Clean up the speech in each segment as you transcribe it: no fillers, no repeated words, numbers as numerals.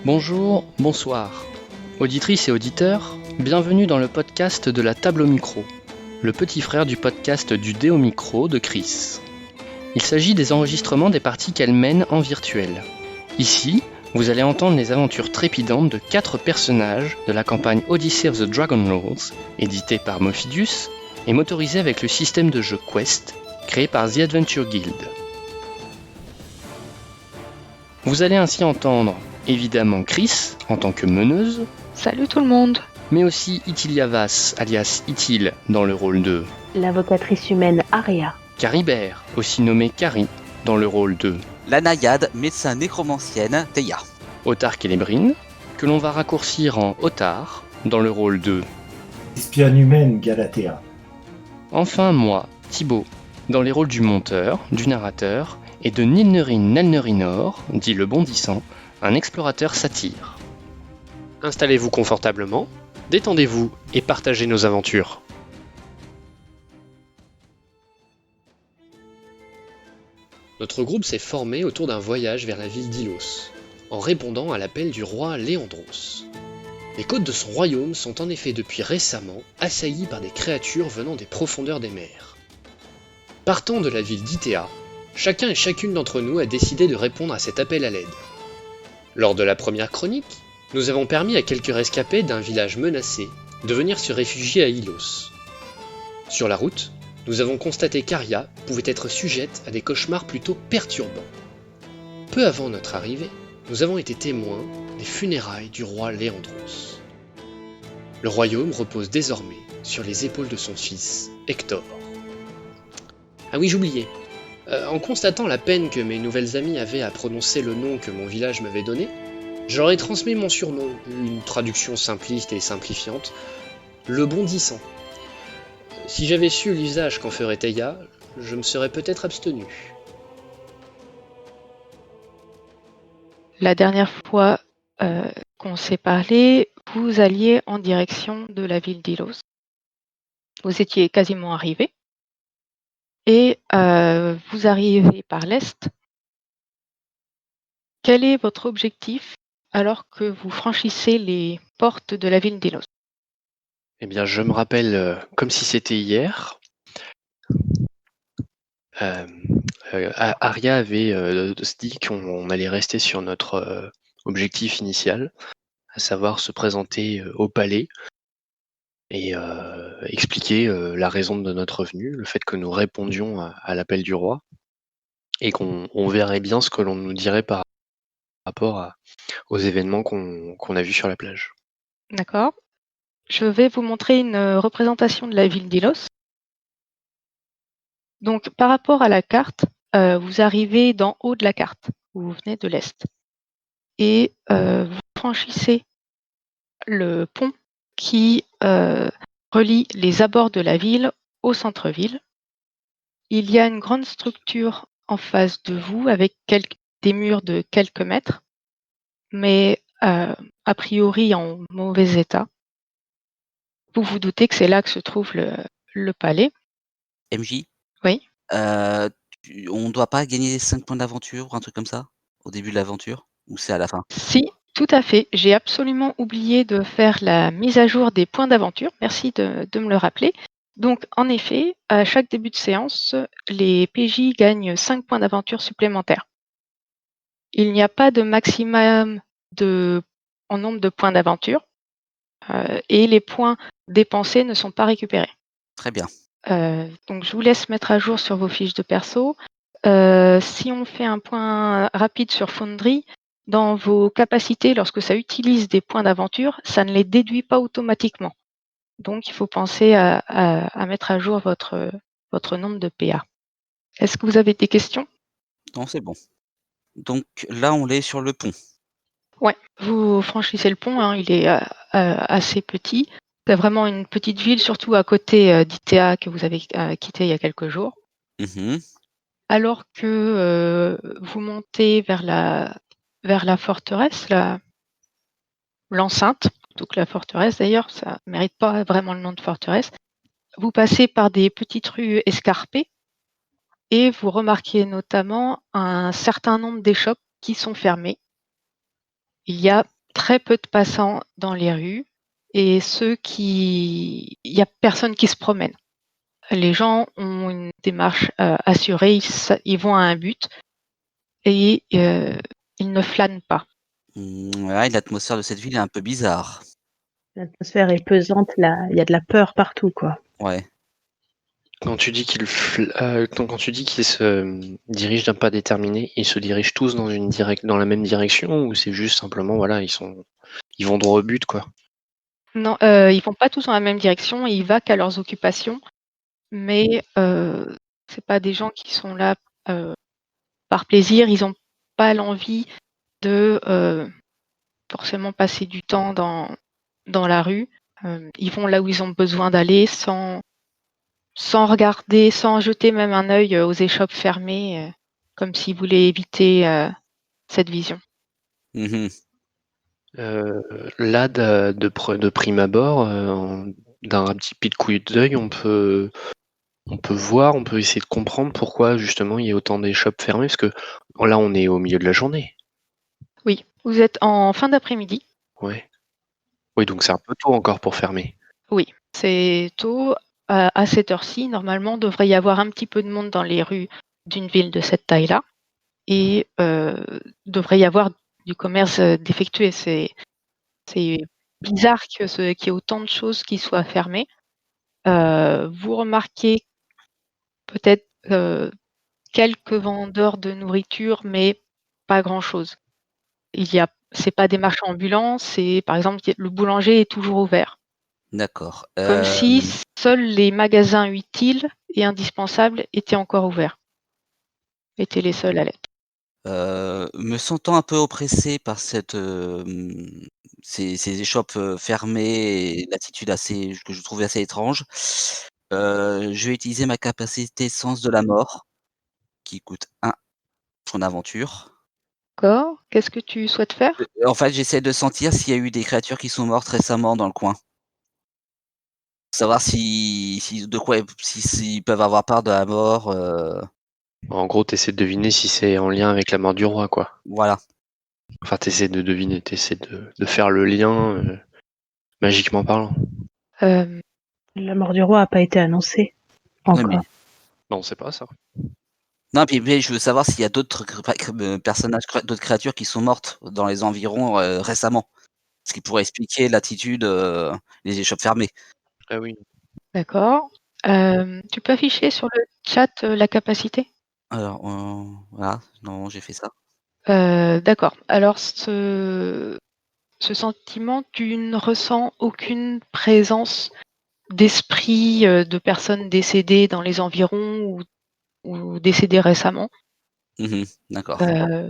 Bonjour, bonsoir. Auditrices et auditeurs, bienvenue dans le podcast de la table au micro, le petit frère du podcast du dé au micro de Chris. Il s'agit des enregistrements des parties qu'elle mène en virtuel. Ici, vous allez entendre les aventures trépidantes de 4 personnages de la campagne Odyssey of the Dragon Lords, éditée par Mophidius et motorisée avec le système de jeu Quest, créé par The Adventure Guild. Vous allez ainsi entendre évidemment Chris en tant que meneuse, Salut tout le monde. mais aussi Itilia Vass, alias Itil, dans le rôle de L'invocatrice humaine Aria. Caribert, aussi nommée Carrie, dans le rôle de La naïade, médecin nécromancienne, Théa. Otar Celebrine, que l'on va raccourcir en Otar, dans le rôle de Espionne humaine Galatea. enfin moi, Thibaut, dans les rôles du monteur, du narrateur et de Nilnerin Nelnerinor, dit le bondissant, un explorateur satyre. Installez-vous confortablement, détendez-vous et partagez nos aventures. Notre groupe s'est formé autour d'un voyage vers la ville d'Ilos, en répondant à l'appel du roi Léandros. Les côtes de son royaume sont en effet depuis récemment assaillies par des créatures venant des profondeurs des mers. Partant de la ville d'Itea, chacun et chacune d'entre nous a décidé de répondre à cet appel à l'aide. Lors de la première chronique, nous avons permis à quelques rescapés d'un village menacé de venir se réfugier à Ilos. Sur la route, nous avons constaté qu'Aria pouvait être sujette à des cauchemars plutôt perturbants. Peu avant notre arrivée, nous avons été témoins des funérailles du roi Léandros. Le royaume repose désormais sur les épaules de son fils, Hector. Ah oui, j'oubliais. En constatant la peine que mes nouvelles amies avaient à prononcer le nom que mon village m'avait donné, je leur ai transmis mon surnom, une traduction simpliste et simplifiante, le bondissant. Si j'avais su l'usage qu'en ferait Théa, je me serais peut-être abstenu. La dernière fois qu'on s'est parlé, vous alliez en direction de la ville d'Ilos. Vous étiez quasiment arrivé. Et vous arrivez par l'est. Quel est votre objectif alors que vous franchissez les portes de la ville d'Ilos? Eh bien, je me rappelle comme si c'était hier. Aria avait dit qu'on allait rester sur notre objectif initial, à savoir se présenter au palais et expliquer la raison de notre venue, le fait que nous répondions à l'appel du roi, et qu'on verrait bien ce que l'on nous dirait par rapport aux événements qu'on a vus sur la plage. D'accord. Je vais vous montrer une représentation de la ville d'Ilos. Donc, par rapport à la carte, vous arrivez d'en haut de la carte. Vous venez de l'est. Et vous franchissez le pont qui relie les abords de la ville au centre-ville. Il y a une grande structure en face de vous avec des murs de quelques mètres, mais a priori en mauvais état. Vous vous doutez que c'est là que se trouve le palais. MJ, Oui. on doit pas gagner 5 points d'aventure ou un truc comme ça au début de l'aventure? Ou c'est à la fin? Si, tout à fait. J'ai absolument oublié de faire la mise à jour des points d'aventure. Merci de me le rappeler. Donc, en effet, à chaque début de séance, les PJ gagnent 5 points d'aventure supplémentaires. Il n'y a pas de maximum en nombre de points d'aventure et les points dépensés ne sont pas récupérés. Très bien. Donc, je vous laisse mettre à jour sur vos fiches de perso. Si on fait un point rapide sur Foundry, dans vos capacités, lorsque ça utilise des points d'aventure, ça ne les déduit pas automatiquement. Donc, il faut penser à mettre à jour votre nombre de PA. Est-ce que vous avez des questions? Non, c'est bon. Donc là, on est sur le pont. Ouais, vous franchissez le pont, hein, il est assez petit. C'est vraiment une petite ville, surtout à côté d'Itea que vous avez quitté il y a quelques jours. Mmh. Alors que vous montez vers la forteresse, l'enceinte, plutôt que la forteresse d'ailleurs, ça ne mérite pas vraiment le nom de forteresse. Vous passez par des petites rues escarpées et vous remarquez notamment un certain nombre d'échoppes qui sont fermées. Il y a très peu de passants dans les rues et il n'y a personne qui se promène. Les gens ont une démarche assurée, ils vont à un but et ils ne flânent pas. Ouais, l'atmosphère de cette ville est un peu bizarre. L'atmosphère est pesante, là, il y a de la peur partout, quoi. Ouais. Quand tu dis quand tu dis qu'ils se dirigent d'un pas déterminé, ils se dirigent tous dans la même direction ou c'est juste simplement voilà ils vont droit au but quoi. Non, ils vont pas tous dans la même direction, ils vaquent à leurs occupations, mais c'est pas des gens qui sont là par plaisir. Ils ont pas l'envie de forcément passer du temps dans la rue. Ils vont là où ils ont besoin d'aller sans regarder, sans jeter même un œil aux échoppes fermées, comme s'ils voulaient éviter cette vision. Mhm. Là de prime abord, d'un petit coup d'œil, on peut voir, on peut essayer de comprendre pourquoi justement il y a autant d'échoppes fermées parce que là on est au milieu de la journée. Oui, vous êtes en fin d'après-midi. Ouais. Oui, donc c'est un peu tôt encore pour fermer. Oui, c'est tôt. À cette heure-ci, normalement, devrait y avoir un petit peu de monde dans les rues d'une ville de cette taille-là et devrait y avoir du commerce d'effectué. C'est bizarre qu'il y ait autant de choses qui soient fermées. Vous remarquez peut-être quelques vendeurs de nourriture, mais pas grand-chose. C'est pas des marchands ambulants, c'est par exemple le boulanger est toujours ouvert. D'accord. Comme si seuls les magasins utiles et indispensables étaient encore ouverts. Étaient les seuls à l'être. Me sentant un peu oppressé par ces échoppes, fermées et l'attitude assez que je trouvais assez étrange, je vais utiliser ma capacité Sens de la mort, qui coûte 1 point d'aventure. D'accord. Qu'est-ce que tu souhaites faire? En fait, j'essaie de sentir s'il y a eu des créatures qui sont mortes récemment dans le coin. Savoir si de quoi s'ils peuvent avoir part de la mort, En gros, tu essaies de deviner si c'est en lien avec la mort du roi quoi. voilà. Enfin, tu essaies de deviner, tu essaies de faire le lien magiquement parlant. La mort du roi a pas été annoncée Oui, mais encore. Non, c'est pas ça. non, puis mais je veux savoir s'il y a d'autres personnages, d'autres créatures qui sont mortes dans les environs, récemment. Ce qui pourrait expliquer l'attitude, les échoppes fermées. Ah oui. D'accord. Tu peux afficher sur le chat, la capacité? Alors, voilà, non, j'ai fait ça. D'accord. Alors ce sentiment, tu ne ressens aucune présence d'esprit, de personnes décédées dans les environs ou décédées récemment. Mmh. D'accord,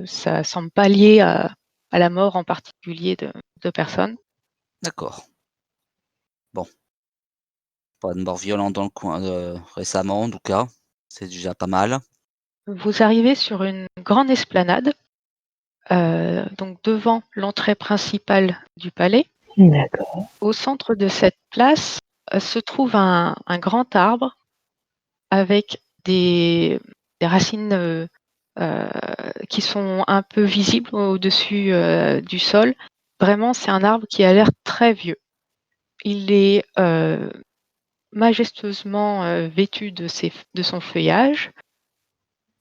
Ça semble pas lié à la mort en particulier de personnes. d'accord. Bon, pas de mort violente dans le coin, récemment en tout cas, c'est déjà pas mal. Vous arrivez sur une grande esplanade, donc devant l'entrée principale du palais. D'accord. Au centre de cette place, se trouve un grand arbre avec des racines, heu, qui sont un peu visibles au-dessus, du sol. Vraiment, c'est un arbre qui a l'air très vieux. Il est, majestueusement, vêtu de son feuillage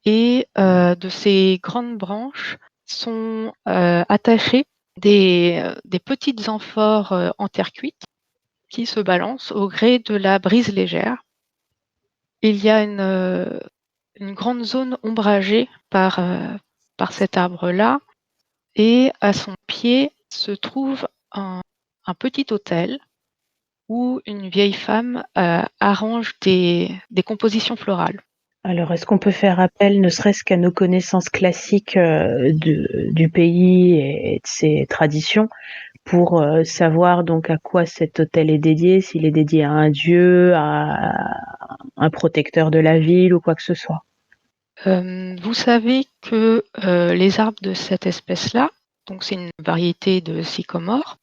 et de ses grandes branches sont, attachées des petites amphores, en terre cuite qui se balancent au gré de la brise légère. Il y a une grande zone ombragée par cet arbre-là et à son pied se trouve un petit autel où une vieille femme, arrange des compositions florales. Alors, est-ce qu'on peut faire appel, ne serait-ce qu'à nos connaissances classiques du pays et de ses traditions, pour savoir donc à quoi cet autel est dédié, s'il est dédié à un dieu, à un protecteur de la ville ou quoi que ce soit? Vous savez que, les arbres de cette espèce-là, donc c'est une variété de sycomore,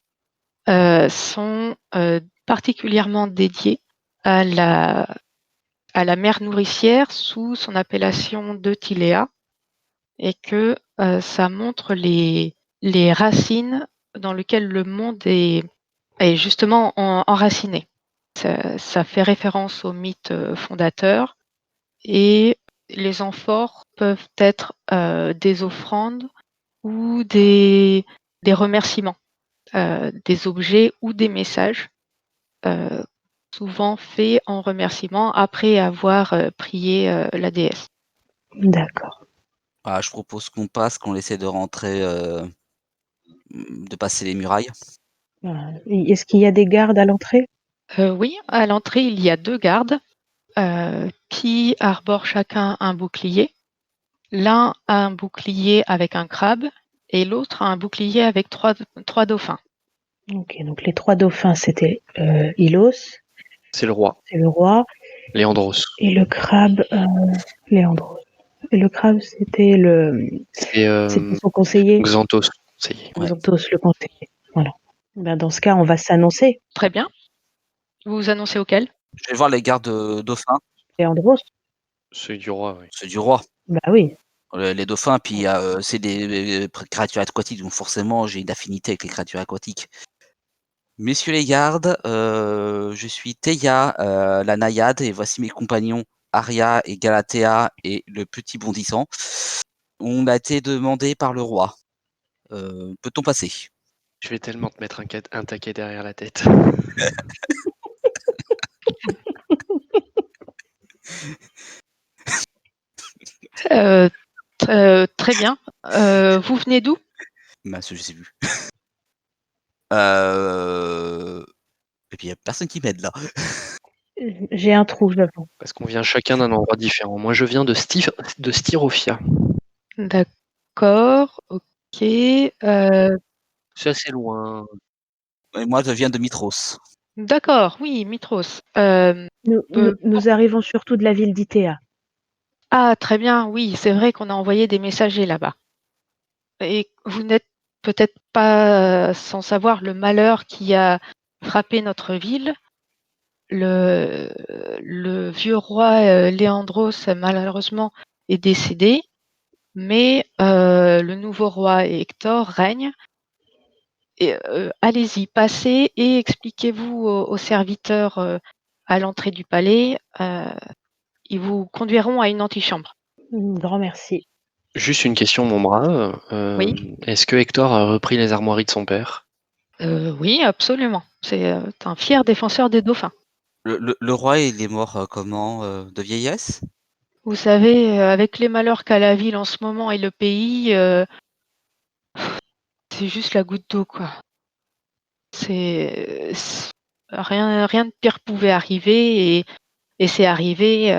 sont, particulièrement dédiés à la mère nourricière sous son appellation Deutilea et que, ça montre les racines dans lequel le monde est justement enraciné. Ça fait référence au mythe fondateur et les amphores peuvent être des offrandes ou des remerciements, des objets ou des messages, souvent faits en remerciement après avoir prié la déesse. D'accord. Ah, je propose qu'on essaie de rentrer, de passer les murailles. Voilà. Est-ce qu'il y a des gardes à l'entrée? Oui, à l'entrée, il y a 2 gardes qui arborent chacun un bouclier. L'un a un bouclier avec un crabe et l'autre a un bouclier avec trois dauphins. Ok, donc les 3 dauphins, c'était Ilos, C'est le roi, c'est le roi, Léandros. et le crabe, Léandros. Et le crabe, c'était c'était son conseiller, Xanthos. Ça y est. Ouais. Xanthos, le conseiller. Voilà. Ben, dans ce cas, on va s'annoncer. Très bien. Vous vous annoncez auquel? Je vais voir les gardes, dauphins, Léandros? Celui du roi, oui. ceux du roi. Bah oui. Les dauphins, puis c'est des créatures aquatiques, donc forcément j'ai une affinité avec les créatures aquatiques. Messieurs les gardes, je suis Théia, la naïade, et voici mes compagnons Aria et Galatea et le petit bondissant. On a été demandé par le roi. Peut-on passer? Je vais tellement te mettre un taquet derrière la tête. Très bien. Vous venez d'où? Mince, je sais plus. Et puis il y a personne qui m'aide là. J'ai un trou, j'avoue. Parce qu'on vient chacun d'un endroit différent. Moi, je viens de Styrophia. D'accord, ok. C'est assez loin. Et moi je viens de Mitros. D'accord, oui, Mitros. Nous arrivons surtout de la ville d'Itéa. Ah, très bien, oui, c'est vrai qu'on a envoyé des messagers là-bas. Et vous n'êtes peut-être pas sans savoir le malheur qui a frappé notre ville. Le vieux roi Léandros, malheureusement, est décédé, mais le nouveau roi Hector règne. Et, allez-y, passez et expliquez-vous aux serviteurs à l'entrée du palais. Ils vous conduiront à une antichambre. Grand merci. Juste une question, mon brave. Oui. Est-ce que Hector a repris les armoiries de son père? Oui, absolument. C'est un fier défenseur des dauphins. Le roi, il est mort, comment? De vieillesse? Vous savez, avec les malheurs qu'a la ville en ce moment et le pays, c'est juste la goutte d'eau, quoi. Rien de pire pouvait arriver et c'est arrivé.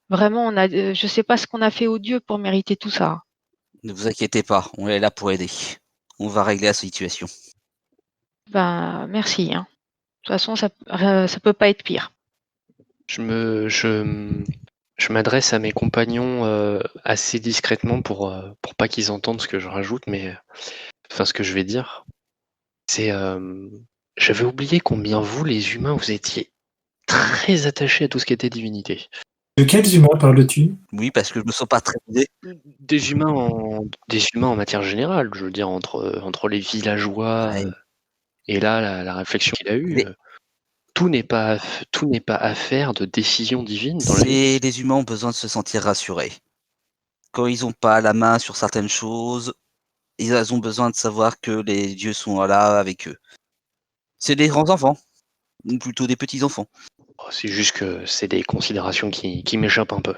Vraiment, je sais pas ce qu'on a fait aux dieux pour mériter tout ça. Ne vous inquiétez pas, on est là pour aider. On va régler la situation. Ben, merci, hein. De toute façon, ça peut pas être pire. Je m'adresse à mes compagnons assez discrètement pour pas qu'ils entendent ce que je rajoute, mais enfin ce que je vais dire. C'est j'avais oublié combien vous, les humains, vous étiez très attachés à tout ce qui était divinité. De quels humains parles-tu? Oui, parce que je me sens pas très aidé. Des humains en matière générale, je veux dire entre les villageois Ouais. et là la réflexion qu'il a eue. Mais- Tout n'est pas affaire de décision divine dans la vie. C'est les humains ont besoin de se sentir rassurés. Quand ils ont pas la main sur certaines choses, ils ont besoin de savoir que les dieux sont là avec eux. C'est des grands enfants, ou plutôt des petits enfants. Oh, c'est juste que c'est des considérations qui m'échappent un peu.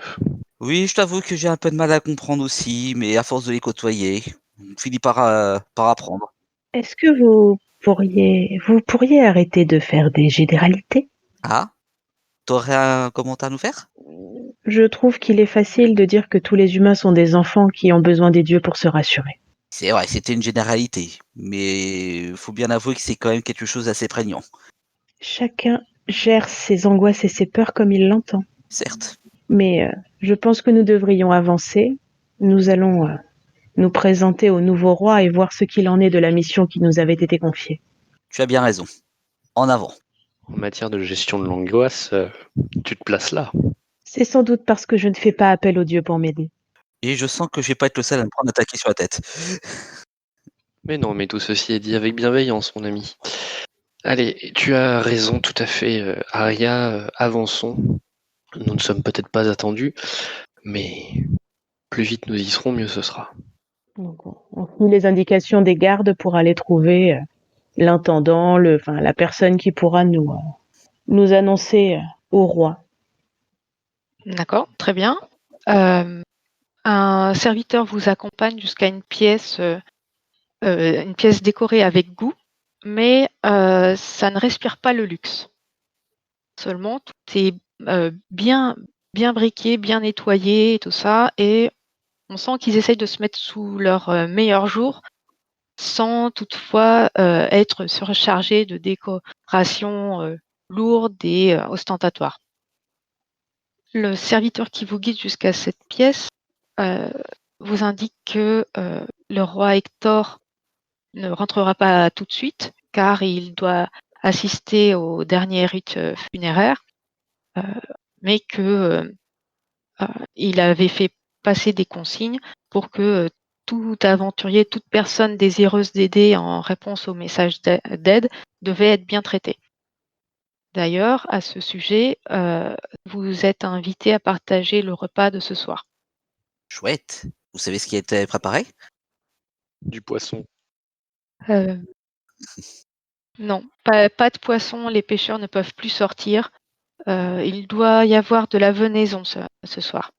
Oui, je t'avoue que j'ai un peu de mal à comprendre aussi, mais à force de les côtoyer, on finit par apprendre. Est-ce que vous pourriez arrêter de faire des généralités? Ah? T'aurais un commentaire à nous faire? Je trouve qu'il est facile de dire que tous les humains sont des enfants qui ont besoin des dieux pour se rassurer. C'est vrai, c'était une généralité, mais faut bien avouer que c'est quand même quelque chose d'assez prégnant. Chacun gère ses angoisses et ses peurs comme il l'entend. Certes. Mais je pense que nous devrions avancer. Nous allons nous présenter au nouveau roi et voir ce qu'il en est de la mission qui nous avait été confiée. Tu as bien raison. En avant. En matière de gestion de l'angoisse, tu te places là. C'est sans doute parce que je ne fais pas appel aux dieux pour m'aider. Et je sens que je vais pas être le seul à me prendre attaquer sur la tête. Mais non, mais tout ceci est dit avec bienveillance, mon ami. Allez, tu as raison tout à fait, Aria, avançons. Nous ne sommes peut-être pas attendus, mais plus vite nous y serons, mieux ce sera. Donc, on suit les indications des gardes pour aller trouver l'intendant, la personne qui pourra nous annoncer au roi. D'accord, très bien. Un serviteur vous accompagne jusqu'à une pièce décorée avec goût, mais ça ne respire pas le luxe. Seulement, tout est bien briqué, bien nettoyé et tout ça, et on sent qu'ils essayent de se mettre sous leur meilleur jour, sans toutefois être surchargés de décorations lourdes et ostentatoires. Le serviteur qui vous guide jusqu'à cette pièce vous indique que le roi Hector ne rentrera pas tout de suite, car il doit assister au dernier rite funéraire, mais que il avait fait passer des consignes pour que tout aventurier, toute personne désireuse d'aider en réponse au message d'aide devait être bien traitée. D'ailleurs, à ce sujet, vous êtes invité à partager le repas de ce soir. Chouette. Vous savez ce qui a été préparé? Du poisson. Euh, non, pas de poisson, les pêcheurs ne peuvent plus sortir. Il doit y avoir de la venaison ce soir.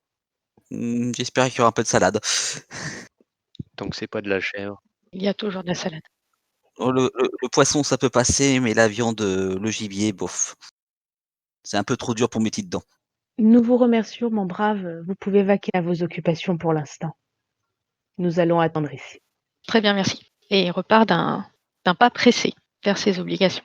J'espère qu'il y aura un peu de salade. Donc c'est pas de la chèvre. Il y a toujours de la salade. Oh, le poisson, ça peut passer, mais la viande, le gibier, bof. C'est un peu trop dur pour mes petites dents. Nous vous remercions, mon brave. Vous pouvez vaquer à vos occupations pour l'instant. Nous allons attendre ici. Très bien, merci. Et il repart d'un pas pressé vers ses obligations.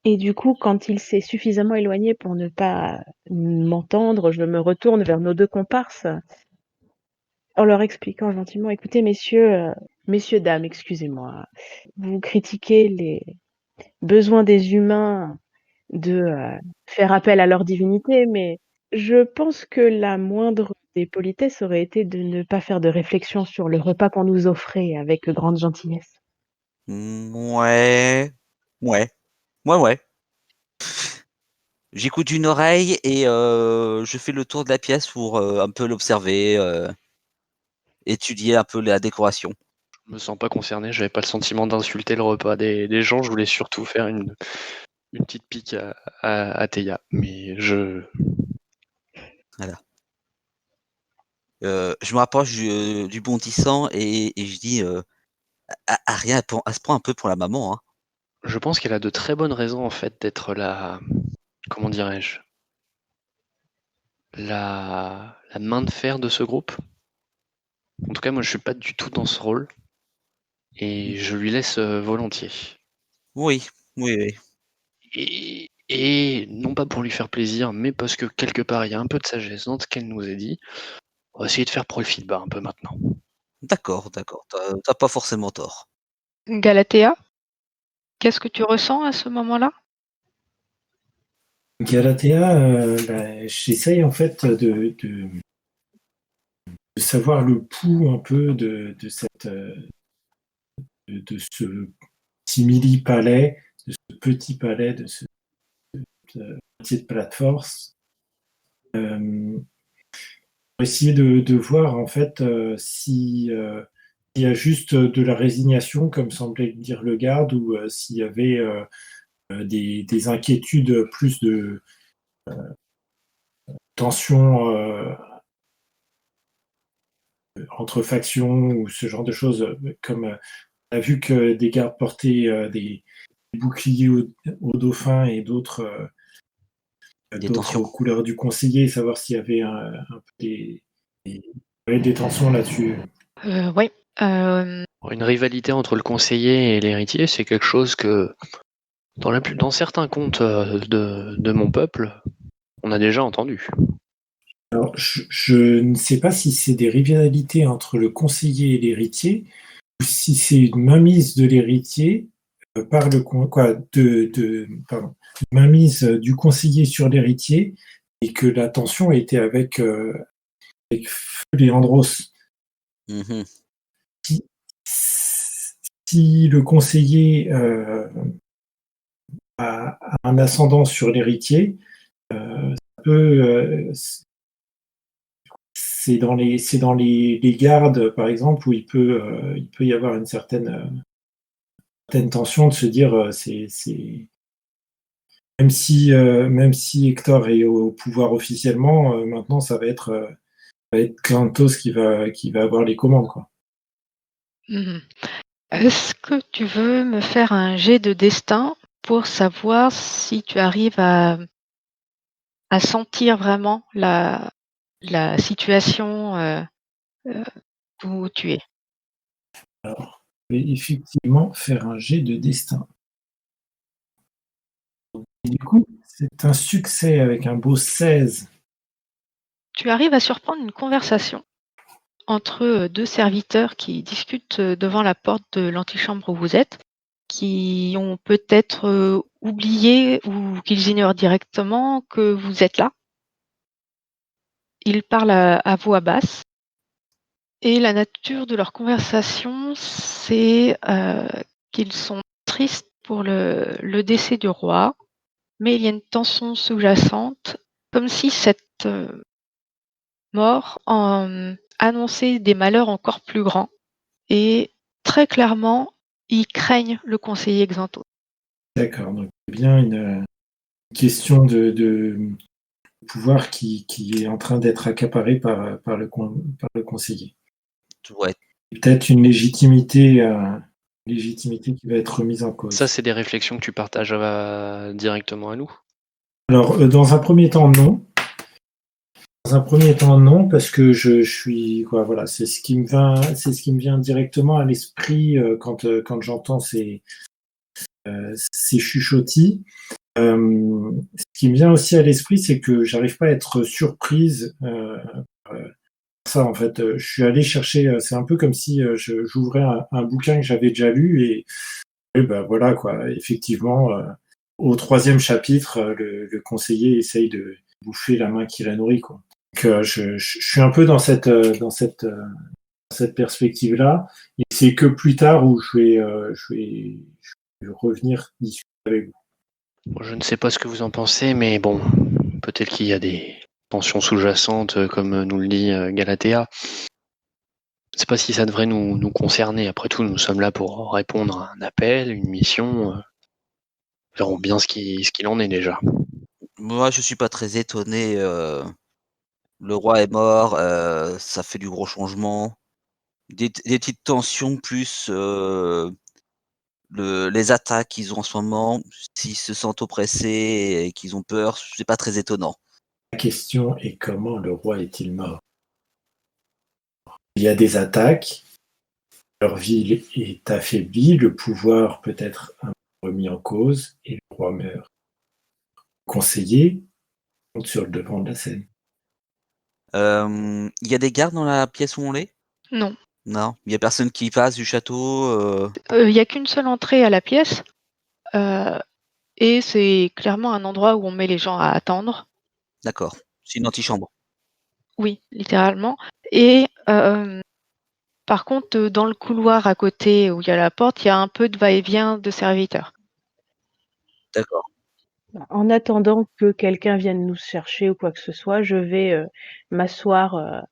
Et du coup, quand il s'est suffisamment éloigné pour ne pas m'entendre, je me retourne vers nos deux comparses en leur expliquant gentiment, écoutez, messieurs, dames, excusez-moi, vous critiquez les besoins des humains de faire appel à leur divinité, mais je pense que la moindre des politesses aurait été de ne pas faire de réflexion sur le repas qu'on nous offrait avec grande gentillesse. Ouais. Ouais. Ouais. J'écoute d'une oreille et je fais le tour de la pièce pour un peu l'observer, étudier un peu la décoration. Je me sens pas concerné, j'avais pas le sentiment d'insulter le repas des gens, je voulais surtout faire une petite pique à Théa, mais Voilà. Je me rapproche du bondissant et je dis Aria, elle se prend un peu pour la maman, hein. je pense qu'elle a de très bonnes raisons en fait d'être comment dirais-je, la main de fer de ce groupe. En tout cas, moi je suis pas du tout dans ce rôle et je lui laisse volontiers. Oui. Et non pas pour lui faire plaisir, mais parce que quelque part il y a un peu de sagesse dans ce qu'elle nous a dit. On va essayer de faire profil bas un peu maintenant. D'accord. T'as pas forcément tort. Galatea, qu'est-ce que tu ressens à ce moment-là? Galatea, j'essaye en fait de savoir le pouls un peu de ce simili-palais, de ce petit palais, de ce petite plateforme. Pour essayer de voir en fait si il y a juste de la résignation, comme semblait dire le garde, ou s'il y avait des inquiétudes, plus de tension entre factions ou ce genre de choses. Comme on a vu que des gardes portaient des boucliers au dauphin et d'autres Des tensions. couleurs du conseiller, savoir s'il y avait un peu des tensions là-dessus. Oui. Une rivalité entre le conseiller et l'héritier, c'est quelque chose que dans certains contes de mon peuple, on a déjà entendu. Alors, je ne sais pas si c'est des rivalités entre le conseiller et l'héritier, ou si c'est une mainmise de l'héritier pardon, une mainmise du conseiller sur l'héritier, et que la tension était avec Feu et Andros. Mhm. si le conseiller a un ascendant sur l'héritier, ça peut, c'est dans les gardes, par exemple, où il peut y avoir une certaine tentation de se dire, même si Hector est au pouvoir officiellement, maintenant ça va être Clantos qui va avoir les commandes, quoi. Mhm. Est-ce que tu veux me faire un jet de destin pour savoir si tu arrives à sentir vraiment la situation où tu es? Alors, je vais effectivement faire un jet de destin. Et du coup, c'est un succès avec un beau 16. Tu arrives à surprendre une conversation entre deux serviteurs qui discutent devant la porte de l'antichambre où vous êtes, qui ont peut-être oublié ou qu'ils ignorent directement que vous êtes là. Ils parlent à voix basse et la nature de leur conversation, c'est qu'ils sont tristes pour le décès du roi, mais il y a une tension sous-jacente, comme si cette mort annonçait des malheurs encore plus grands. Et très clairement, ils craignent le conseiller Xanthos. D'accord, donc c'est bien une question de pouvoir qui est en train d'être accaparé par le conseiller. Ouais. Peut-être une légitimité qui va être remise en cause. Ça, c'est des réflexions que tu partages directement à nous? Alors, dans un premier temps, non. Dans un premier temps, non, parce que je suis, quoi, voilà, c'est ce qui me vient directement à l'esprit quand j'entends ces chuchotis. Ce qui me vient aussi à l'esprit, c'est que j'arrive pas à être surprise. Ça, en fait, je suis allé chercher. C'est un peu comme si j'ouvrais un bouquin que j'avais déjà lu et ben voilà quoi. Effectivement, au troisième chapitre, le conseiller essaye de bouffer la main qui la nourrit, quoi. Donc, je suis un peu dans cette perspective-là. Et c'est que plus tard où je vais revenir discuter avec vous. Moi, je ne sais pas ce que vous en pensez, mais bon, peut-être qu'il y a des tensions sous-jacentes, comme nous le dit Galatea. Je ne sais pas si ça devrait nous concerner. Après tout, nous sommes là pour répondre à un appel, une mission. Verrons bien ce qu'il en est déjà. Moi, je suis pas très étonné. Le roi est mort, ça fait du gros changement. Des petites tensions plus les attaques qu'ils ont en ce moment. S'ils se sentent oppressés et qu'ils ont peur, c'est pas très étonnant. La question est comment le roi est-il mort? Il y a des attaques, leur ville est affaiblie, le pouvoir peut être un peu remis en cause et le roi meurt. Le conseiller monte sur le devant de la scène. Il y a des gardes dans la pièce où on est? Non. Non? Il y a personne qui passe du château? Il n'y a qu'une seule entrée à la pièce et c'est clairement un endroit où on met les gens à attendre. D'accord, c'est une antichambre. Oui, littéralement. Et par contre, dans le couloir à côté où il y a la porte, il y a un peu de va-et-vient de serviteurs. D'accord. En attendant que quelqu'un vienne nous chercher ou quoi que ce soit, je vais m'asseoir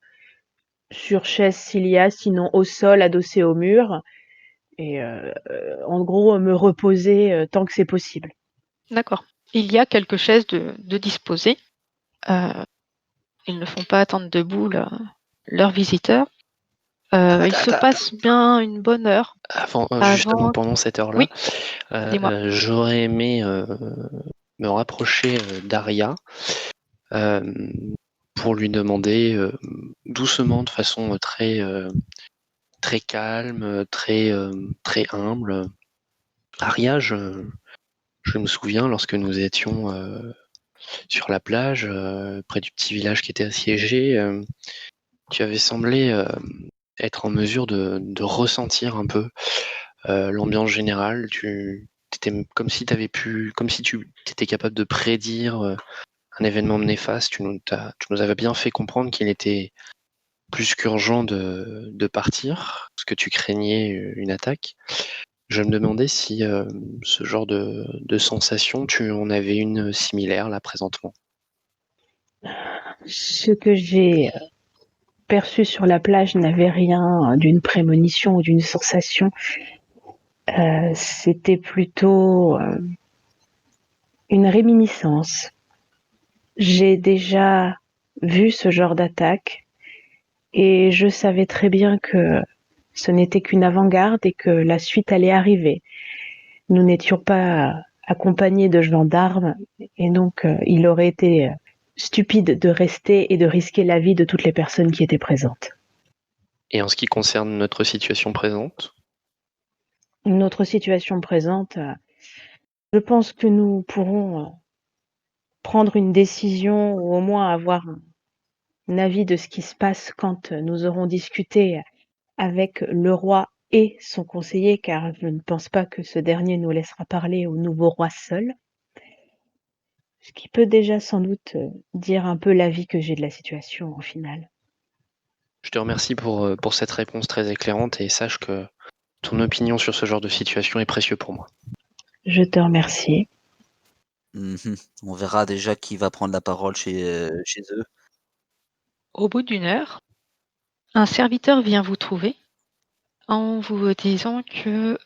sur chaise s'il y a, sinon au sol, adossé au mur, et en gros me reposer tant que c'est possible. D'accord. Il y a quelques chaises de disposées. Ils ne font pas attendre debout leurs visiteurs. Il se passe bien une bonne heure. Justement, pendant cette heure-là, Oui, dis-moi. j'aurais aimé me rapprocher d'Aria pour lui demander doucement, de façon très calme, très humble. Aria, je me souviens lorsque nous étions sur la plage, près du petit village qui était assiégé, tu avais semblé être en mesure de ressentir un peu l'ambiance générale. T'étais comme si tu étais capable de prédire un événement néfaste. Tu nous avais bien fait comprendre qu'il était plus qu'urgent de partir, parce que tu craignais une attaque. Je me demandais si ce genre de sensation, tu en avais une similaire là présentement. Ce que j'ai perçu sur la plage n'avait rien d'une prémonition ou d'une sensation. C'était plutôt une réminiscence. J'ai déjà vu ce genre d'attaque et je savais très bien que ce n'était qu'une avant-garde et que la suite allait arriver. Nous n'étions pas accompagnés de gendarmes et donc il aurait été stupide de rester et de risquer la vie de toutes les personnes qui étaient présentes. Et en ce qui concerne notre situation présente, Notre situation présente, je pense que nous pourrons prendre une décision ou au moins avoir un avis de ce qui se passe quand nous aurons discuté avec le roi et son conseiller, car je ne pense pas que ce dernier nous laissera parler au nouveau roi seul. Ce qui peut déjà sans doute dire un peu l'avis que j'ai de la situation au final. je te remercie pour cette réponse très éclairante et sache que ton opinion sur ce genre de situation est précieux pour moi. Je te remercie. On verra déjà qui va prendre la parole chez eux. Au bout d'une heure, un serviteur vient vous trouver en vous disant que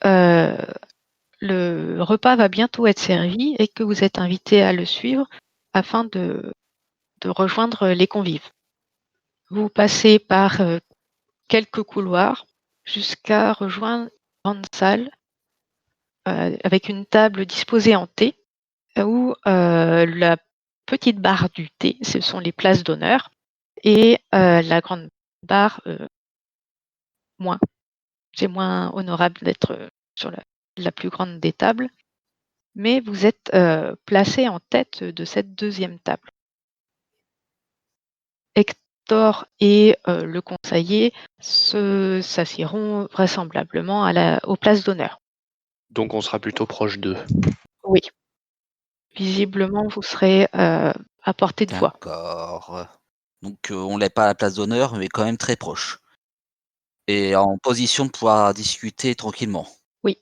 le repas va bientôt être servi et que vous êtes invité à le suivre afin de rejoindre les convives. Vous passez par quelques couloirs jusqu'à rejoindre une grande salle avec une table disposée en T où la petite barre du thé, ce sont les places d'honneur, et la grande barre, moins. C'est moins honorable d'être sur la plus grande des tables, mais vous êtes placé en tête de cette deuxième table. Hector et le conseiller s'assieront vraisemblablement aux places d'honneur. Donc on sera plutôt proche d'eux. Oui. Visiblement, vous serez à portée de voix. D'accord. Donc on l'est pas à la place d'honneur, mais quand même très proche. Et en position de pouvoir discuter tranquillement. Oui.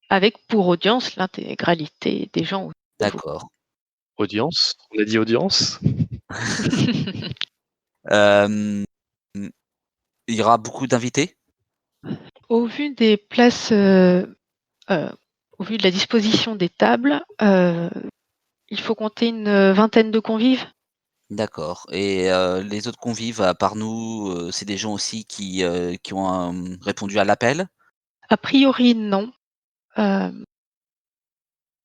Avec pour audience l'intégralité des gens autour de vous. D'accord. Audience? On a dit audience? Hem, mmh, il y aura beaucoup d'invités? Au vu des places, au vu de la disposition des tables, il faut compter une vingtaine de convives. D'accord et les autres convives à part nous, c'est des gens aussi qui ont, répondu à l'appel? A priori, non. Hem,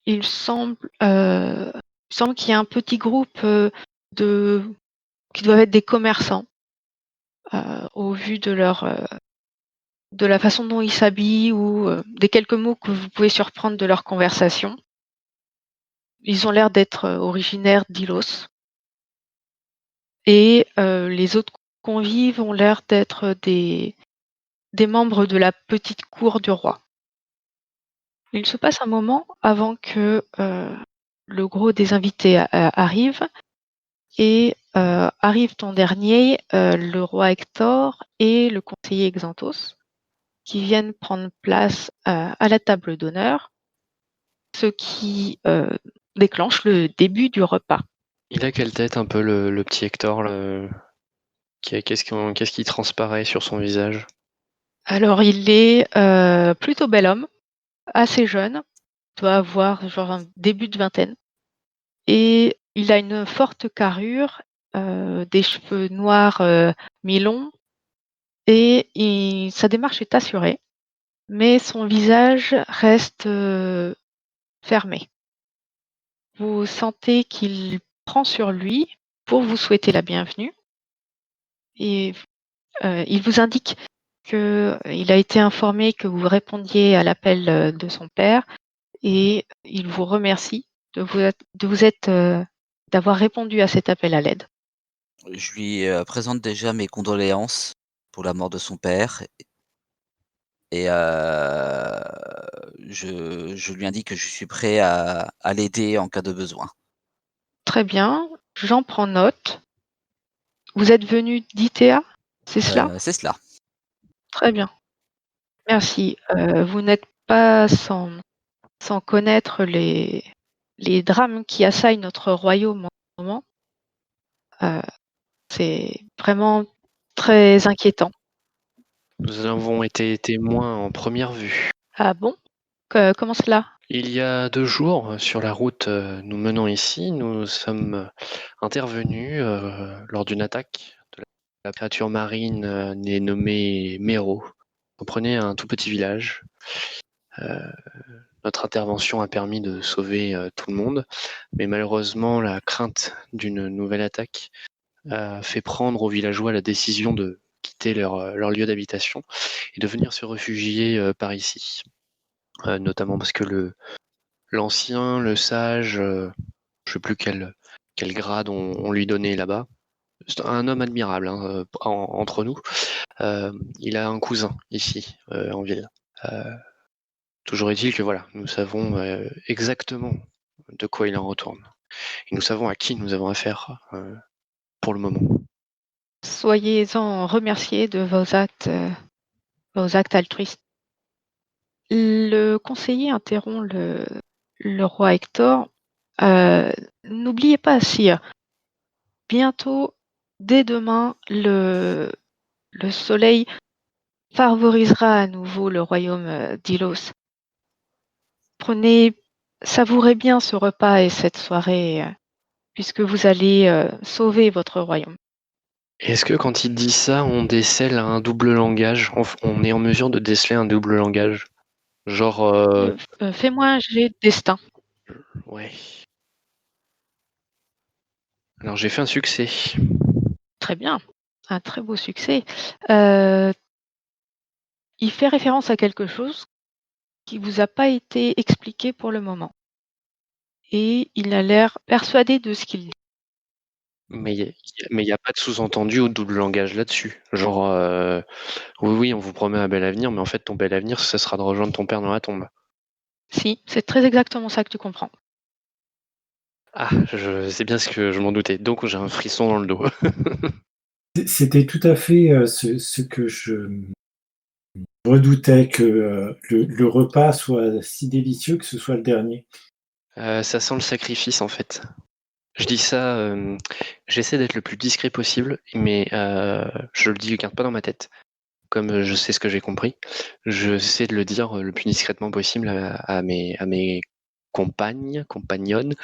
il semble, qu'il y a un petit groupe, de qui doivent être des commerçants, au vu de la façon dont ils s'habillent ou, des quelques mots que vous pouvez surprendre de leur conversation. Ils ont l'air d'être, originaires d'Ilos et les autres convives ont l'air d'être des membres de la petite cour du roi. Il se passe un moment avant que, le gros des invités arrive et arrivent en dernier, le roi Hector et le conseiller Xanthos qui viennent prendre place, à la table d'honneur, ce qui, déclenche le début du repas. Il a quelle tête un peu le petit Hector qu'est-ce qui transparaît sur son visage? Alors il est, plutôt bel homme, assez jeune, doit avoir genre un début de vingtaine et il a une forte carrure, des cheveux noirs, mi-longs et sa démarche est assurée, mais son visage reste, fermé. Vous sentez qu'il prend sur lui pour vous souhaiter la bienvenue et il vous indique qu'il a été informé que vous répondiez à l'appel, de son père et il vous remercie d'avoir répondu à cet appel à l'aide. Je lui, présente déjà mes condoléances pour la mort de son père et je lui indique que je suis prêt à l'aider en cas de besoin. Très bien, j'en prends note. Vous êtes venu d'ITEA, c'est cela? C'est cela. Très bien. Merci. Vous n'êtes pas sans connaître les drames qui assaillent notre royaume en ce moment. C'est vraiment très inquiétant. Nous avons été témoins en première vue. Ah bon? Comment cela? Il y a 2 jours, sur la route nous menant ici, nous sommes intervenus lors d'une attaque de la créature marine nommée Méro. Comprenez, un tout petit village. Notre intervention a permis de sauver tout le monde, mais malheureusement, la crainte d'une nouvelle attaque a fait prendre aux villageois la décision de quitter leur lieu d'habitation et de venir se réfugier par ici. Notamment parce que l'ancien, le sage, je sais plus quel grade on lui donnait là-bas. C'est un homme admirable hein, entre nous. Il a un cousin ici en ville. Toujours est-il que voilà, nous savons exactement de quoi il en retourne. Et nous savons à qui nous avons affaire pour le moment. Soyez-en remerciés de vos actes altruistes. Le conseiller interrompt le roi Hector. N'oubliez pas, sire, bientôt, dès demain, le soleil favorisera à nouveau le royaume d'Ilos. Savourez bien ce repas et cette soirée, puisque vous allez sauver votre royaume. Est-ce que quand il dit ça, on décèle un double langage? On est en mesure de déceler un double langage? Genre, Fais-moi un jet de destin. ouais. Alors j'ai fait un succès. Très bien, un très beau succès. Il fait référence à quelque chose qui vous a pas été expliqué pour le moment. Et il a l'air persuadé de ce qu'il dit. Mais il y a pas de sous-entendu au double langage là-dessus. Genre, oui, oui, on vous promet un bel avenir, mais en fait, ton bel avenir, ce sera de rejoindre ton père dans la tombe. Si, c'est très exactement ça que tu comprends. Ah, c'est bien ce que je m'en doutais. Donc j'ai un frisson dans le dos. C'était tout à fait ce que je redoutais, que le repas soit si délicieux que ce soit le dernier. Ça sent le sacrifice en fait. Je dis ça, j'essaie d'être le plus discret possible, mais je le garde pas dans ma tête. Comme je sais ce que j'ai compris, j'essaie de le dire le plus discrètement possible à mes compagnonnes,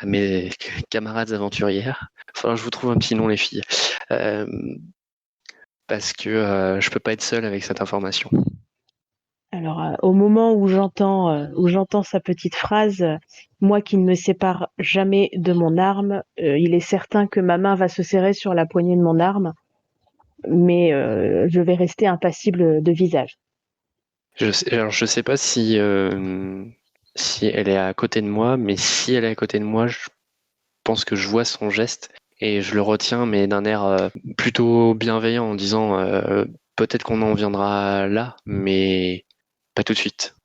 à mes camarades aventurières. Enfin, je vous trouve un petit nom, les filles. Parce que je peux pas être seul avec cette information. Alors, au moment où j'entends sa petite phrase, moi qui ne me sépare jamais de mon arme, il est certain que ma main va se serrer sur la poignée de mon arme, mais je vais rester impassible de visage. Alors, je sais pas si elle est à côté de moi, mais si elle est à côté de moi, je pense que je vois son geste et je le retiens, mais d'un air plutôt bienveillant en disant peut-être qu'on en viendra là, mais pas tout de suite.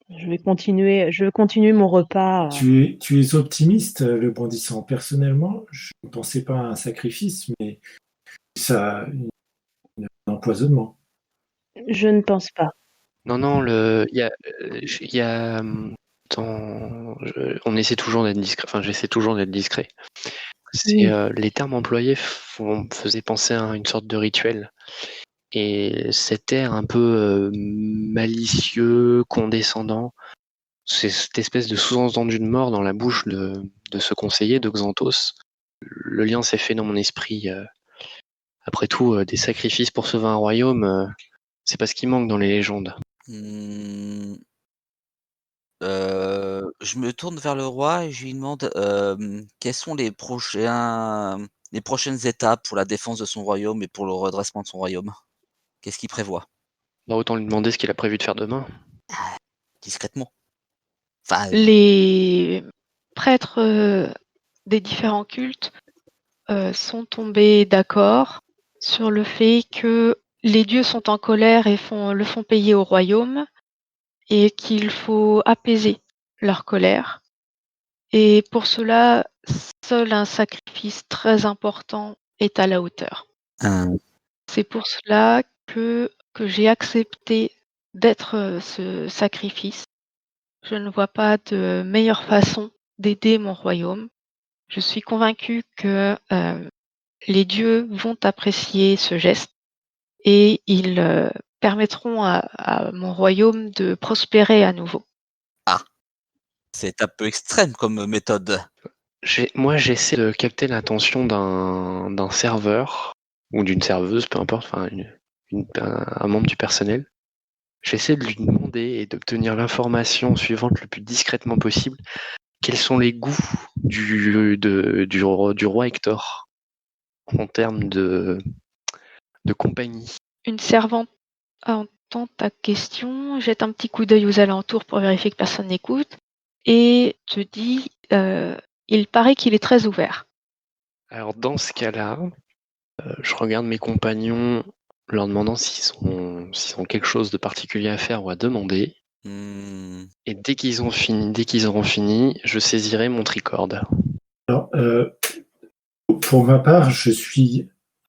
Je vais continuer mon repas. Tu es optimiste, le bondissant. Personnellement, je ne pensais pas à un sacrifice, mais ça, un empoisonnement. Je ne pense pas. Non, non, il y a on essaie toujours d'être discret. Enfin, j'essaie toujours d'être discret. Oui. Les termes employés faisaient penser à une sorte de rituel. Et cet air un peu malicieux, condescendant, c'est cette espèce de sous-entendu de mort dans la bouche de ce conseiller, de Xanthos. Le lien s'est fait dans mon esprit. Après tout, des sacrifices pour sauver un royaume, c'est pas ce qui manque dans les légendes. Mmh. Je me tourne vers le roi et je lui demande, quels sont les prochaines étapes pour la défense de son royaume et pour le redressement de son royaume? Qu'est-ce qu'il prévoit? Bah, autant lui demander ce qu'il a prévu de faire demain. Discrètement. Enfin, Les prêtres des différents cultes sont tombés d'accord sur le fait que les dieux sont en colère et le font payer au royaume et qu'il faut apaiser leur colère. Et pour cela, seul un sacrifice très important est à la hauteur. un C'est pour cela que j'ai accepté d'être ce sacrifice. Je ne vois pas de meilleure façon d'aider mon royaume. Je suis convaincue que les dieux vont apprécier ce geste et ils permettront à mon royaume de prospérer à nouveau. Ah, c'est un peu extrême comme méthode. Moi, j'essaie de capter l'attention d'un serveur ou d'une serveuse, peu importe, enfin un membre du personnel. J'essaie de lui demander et d'obtenir l'information suivante le plus discrètement possible. Quels sont les goûts du roi Hector en termes de compagnie? Une servante entend ta question, jette un petit coup d'œil aux alentours pour vérifier que personne n'écoute et te dit il paraît qu'il est très ouvert. Alors dans ce cas-là, je regarde mes compagnons leur demandant s'ils ont quelque chose de particulier à faire ou à demander. Hmm, Et dès qu'ils auront fini, je saisirai mon tricorde. Alors, pour ma part, je suis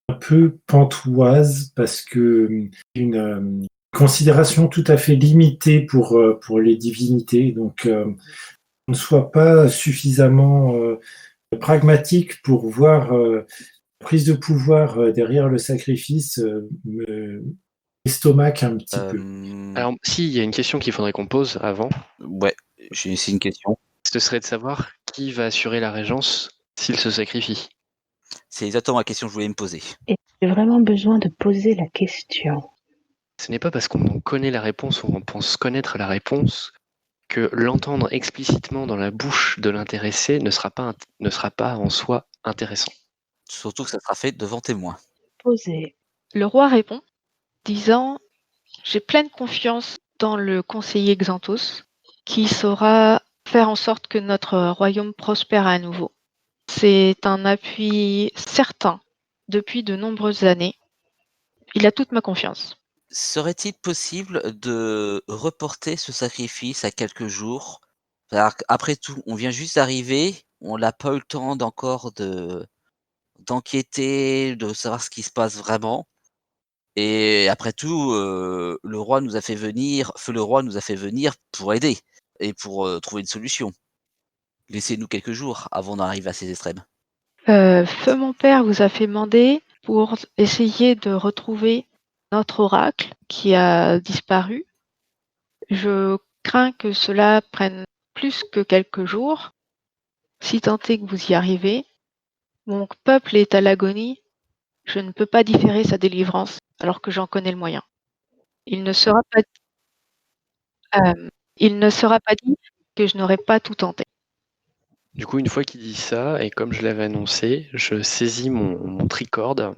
un peu pantoise parce que une considération tout à fait limitée pour les divinités. Donc, on ne soit pas suffisamment pragmatique pour voir la prise de pouvoir derrière le sacrifice me estomaque un petit peu. Alors, si, il y a une question qu'il faudrait qu'on pose avant. Ouais, c'est une question. Ce serait de savoir qui va assurer la régence s'il se sacrifie. C'est exactement la question que je voulais me poser. Et j'ai vraiment besoin de poser la question. Ce n'est pas parce qu'on en connaît la réponse ou on pense connaître la réponse que l'entendre explicitement dans la bouche de l'intéressé ne sera pas en soi intéressant. Surtout que ça sera fait devant témoin. Poser. Le roi répond, disant j'ai pleine confiance dans le conseiller Xanthos, qui saura faire en sorte que notre royaume prospère à nouveau. C'est un appui certain depuis de nombreuses années. Il a toute ma confiance. Serait-il possible de reporter ce sacrifice à quelques jours? Après tout, on vient juste d'arriver, on n'a pas eu le temps d'enquêter, de savoir ce qui se passe vraiment. Et après tout, le roi nous a fait venir Feu le roi nous a fait venir pour aider et pour, trouver une solution. Laissez-nous quelques jours avant d'en arriver à ces extrêmes. Feu mon père vous a fait mander pour essayer de retrouver notre oracle qui a disparu. Je crains que cela prenne plus que quelques jours. Si tant est que vous y arrivez, mon peuple est à l'agonie. Je ne peux pas différer sa délivrance alors que j'en connais le moyen. Il ne sera pas, il ne sera pas dit que je n'aurais pas tout tenté. Du coup, une fois qu'il dit ça, et comme je l'avais annoncé, je saisis mon tricorde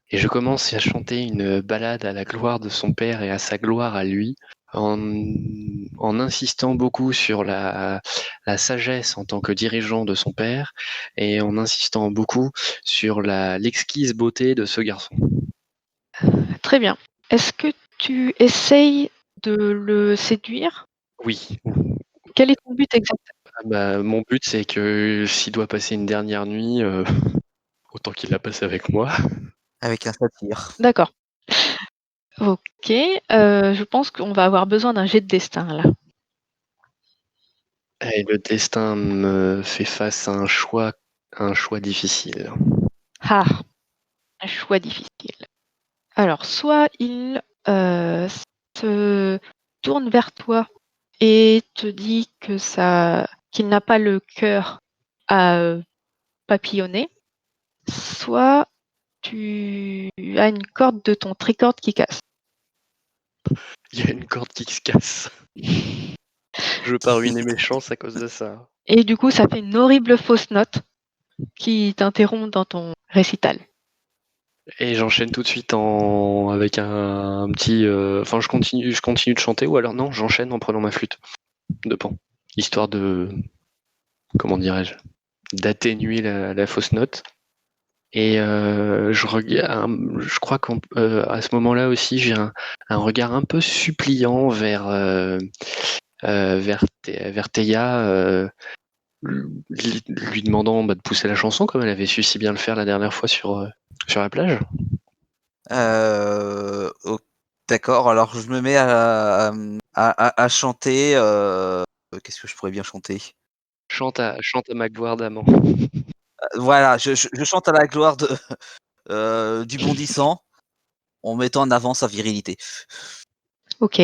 et je commence à chanter une ballade à la gloire de son père et à sa gloire à lui, en insistant beaucoup sur la sagesse en tant que dirigeant de son père et en insistant beaucoup sur l'exquise beauté de ce garçon. Très bien. Est-ce que tu essayes de le séduire? Oui. Quel est ton but exact? Mon but, c'est que s'il doit passer une dernière nuit, autant qu'il la passe avec moi. Avec un satyre. D'accord. OK, je pense qu'on va avoir besoin d'un jet de destin là. Et le destin me fait face à un choix difficile. Ah! Un choix difficile. Alors soit il, se tourne vers toi et te dit qu'il n'a pas le cœur à, papillonner, soit tu as une corde de ton tricorde qui casse. Il y a une corde qui se casse. Je veux pas ruiner mes chances à cause de ça. Et du coup, ça fait une horrible fausse note qui t'interrompt dans ton récital. Et j'enchaîne tout de suite avec un petit. Enfin, je continue de chanter, ou alors non, j'enchaîne en prenant ma flûte de pan, histoire de, comment dirais-je, d'atténuer la fausse note. Et je crois qu'à ce moment-là aussi, j'ai un regard un peu suppliant vers Théa, lui demandant de pousser la chanson comme elle avait su si bien le faire la dernière fois sur la plage. OK. D'accord, alors je me mets à chanter. Qu'est-ce que je pourrais bien chanter? Chante à ma gloire d'amant. Voilà, je chante à la gloire du bondissant en mettant en avant sa virilité. Ok,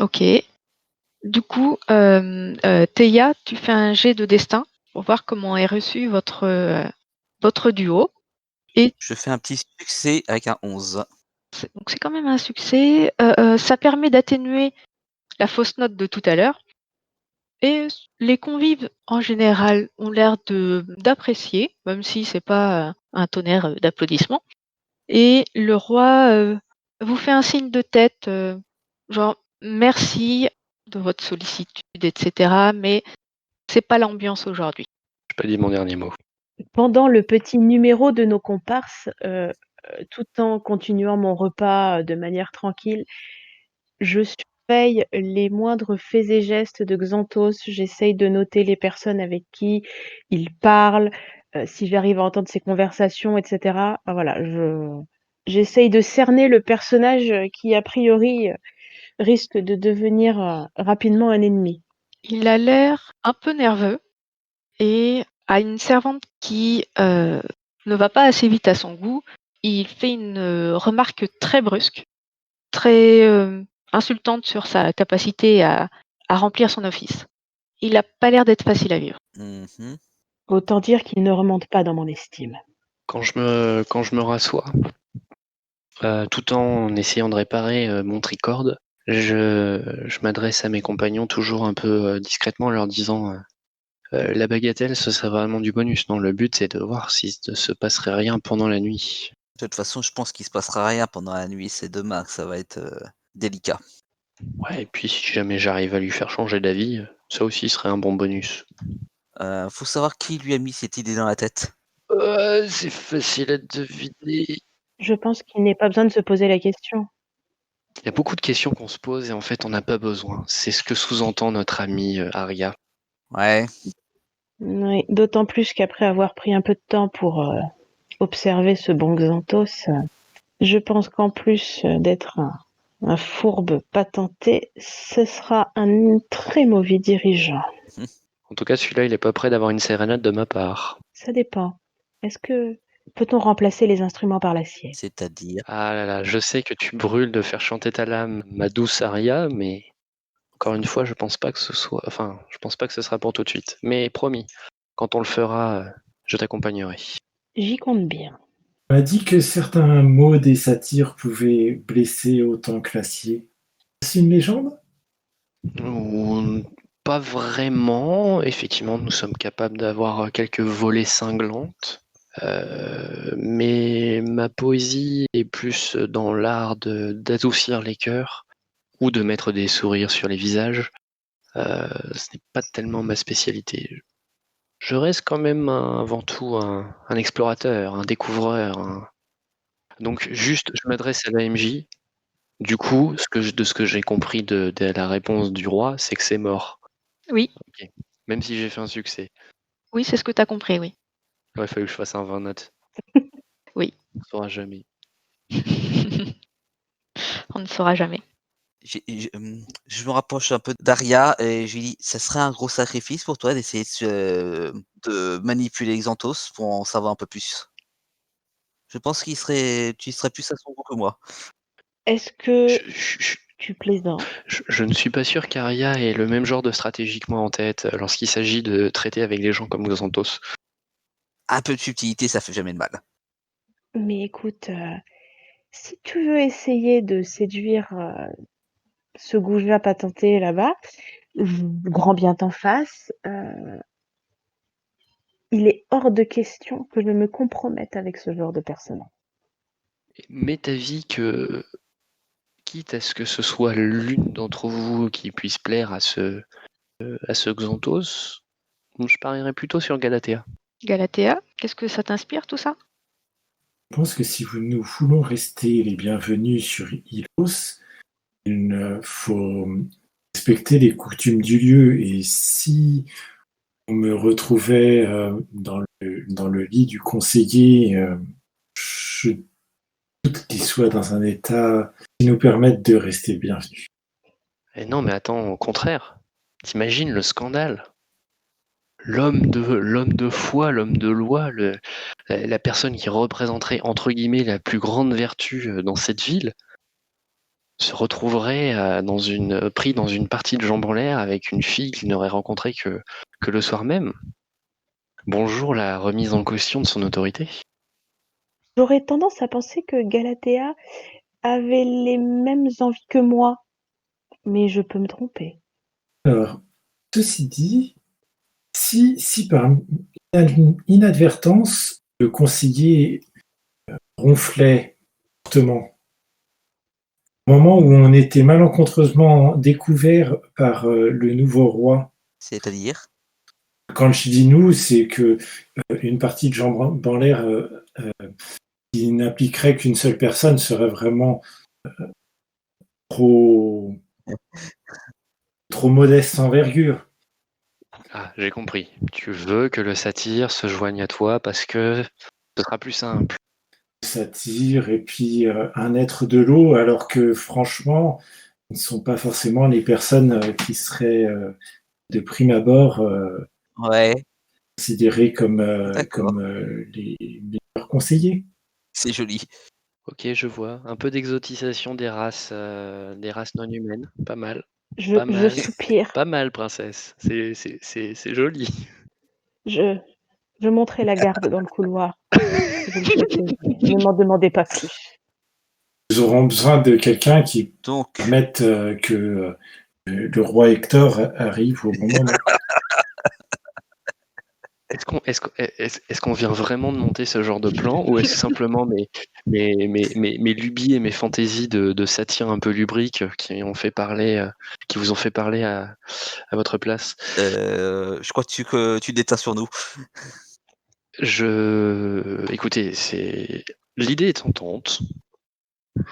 ok. Du coup, Théa, tu fais un jet de destin pour voir comment est reçu votre duo. Et Je fais un petit succès avec un 11. donc c'est quand même un succès. Ça permet d'atténuer la fausse note de tout à l'heure. Et les convives, en général, ont l'air d'apprécier, même si c'est pas un tonnerre d'applaudissements. Et le roi vous fait un signe de tête, genre merci de votre sollicitude, etc. Mais c'est pas l'ambiance aujourd'hui. J'ai pas dit mon dernier mot. Pendant le petit numéro de nos comparses, tout en continuant mon repas de manière tranquille, je surveille les moindres faits et gestes de Xanthos. J'essaye de noter les personnes avec qui il parle, si j'arrive à entendre ses conversations, etc. Enfin, voilà, j'essaye de cerner le personnage qui, a priori, risque de devenir rapidement un ennemi. Il a l'air un peu nerveux et à une servante qui ne va pas assez vite à son goût, il fait une remarque très brusque, très insultante sur sa capacité à remplir son office. Il n'a pas l'air d'être facile à vivre. Mhm. Autant dire qu'il ne remonte pas dans mon estime. Quand je me rassois, tout en essayant de réparer mon tricorde, je m'adresse à mes compagnons toujours un peu discrètement en leur disant la bagatelle, ce serait vraiment du bonus. Non, le but c'est de voir s'il ne se passerait rien pendant la nuit. De toute façon, je pense qu'il se passera rien pendant la nuit. C'est demain que ça va être délicat. Ouais, et puis si jamais j'arrive à lui faire changer d'avis, ça aussi serait un bon bonus. Faut savoir qui lui a mis cette idée dans la tête. C'est facile à deviner. Je pense qu'il n'est pas besoin de se poser la question. Il y a beaucoup de questions qu'on se pose et en fait on n'a pas besoin. C'est ce que sous-entend notre ami Aria. Ouais. Oui, d'autant plus qu'après avoir pris un peu de temps pour observer ce bon Xanthos, je pense qu'en plus d'être un fourbe patenté, ce sera un très mauvais dirigeant. En tout cas, celui-là, il est pas prêt d'avoir une sérénade de ma part. Ça dépend. Est-ce que peut-on remplacer les instruments par l'acier? C'est-à-dire. Ah là là, je sais que tu brûles de faire chanter ta lame, ma douce Aria, mais encore une fois, je pense pas que ce soit. Enfin, je pense pas que ce sera pour tout de suite. Mais promis, quand on le fera, je t'accompagnerai. J'y compte bien. On m'a dit que certains mots des satyres pouvaient blesser autant que l'acier. C'est une légende? Ou pas vraiment. Effectivement, nous sommes capables d'avoir quelques volées cinglantes. Mais ma poésie est plus dans l'art d'adoucir les cœurs ou de mettre des sourires sur les visages. Ce n'est pas tellement ma spécialité. Je reste quand même avant tout un explorateur, un découvreur. Donc juste, je m'adresse à l'AMJ. Du coup, de ce que j'ai compris de la réponse du roi, c'est que c'est mort. Oui, Ok. Même si j'ai fait un succès. oui, c'est ce que tu as compris, oui. Il aurait fallu que je fasse un 20 notes. Oui. On ne saura jamais. On ne saura jamais. Je me rapproche un peu d'Aria et je lui dis, ça serait un gros sacrifice pour toi d'essayer de manipuler Xanthos pour en savoir un peu plus. Je pense tu serais plus à son goût que moi. Est-ce que Je, tu plaisantes? je ne suis pas sûr qu'Aria ait le même genre de stratégie que moi en tête lorsqu'il s'agit de traiter avec les gens comme Xanthos. Un peu de subtilité, ça fait jamais de mal. Mais écoute, si tu veux essayer de séduire ce goujat patenté là-bas, grand bien t'en fasse, il est hors de question que je me compromette avec ce genre de personnage. M'est avis que, quitte à ce que ce soit l'une d'entre vous qui puisse plaire à ce Xanthos, je parierais plutôt sur Galatea. Galatea, qu'est-ce que ça t'inspire tout ça? Je pense que si nous voulons rester les bienvenus sur Ilos, il faut respecter les coutumes du lieu. Et si on me retrouvait dans le lit du conseiller, je qu'il soit dans un état qui nous permette de rester bienvenus. Et non, mais attends, au contraire. T'imagines le scandale? L'homme de foi, l'homme de loi, la personne qui représenterait entre guillemets la plus grande vertu dans cette ville, se retrouverait pris dans une partie de jambes en l'air avec une fille qu'il n'aurait rencontrée que le soir même. Bonjour la remise en caution de son autorité. J'aurais tendance à penser que Galatea avait les mêmes envies que moi, mais je peux me tromper. Alors, ceci dit, si par inadvertance, le conseiller ronflait fortement, au moment où on était malencontreusement découvert par le nouveau roi, C'est-à-dire? quand je dis nous, c'est que une partie de jambes en l'air qui n'impliquerait qu'une seule personne serait vraiment trop, trop modeste sans envergure. Ah, j'ai compris. Tu veux que le satyre se joigne à toi parce que ce sera plus simple. Satire et puis un être de l'eau, alors que franchement, ce ne sont pas forcément les personnes qui seraient de prime abord Ouais, considérées d'accord, comme les meilleurs conseillers. c'est joli. Ok, je vois. Un peu d'exotisation des races non humaines. Pas mal. Je, Pas je mal. soupire. Pas mal, princesse. C'est joli. Je, je monterai la garde dans le couloir, si vous le souhaitez. Ne m'en demandez pas plus. Nous aurons besoin de quelqu'un qui Donc, permette que le roi Hector arrive au bon moment. Est-ce qu'on vient vraiment de monter ce genre de plan ou est-ce simplement mes lubies et mes fantaisies de satire un peu lubriques qui vous ont fait parler à votre place? je crois que tu déteins sur nous. Écoutez, l'idée est tentante.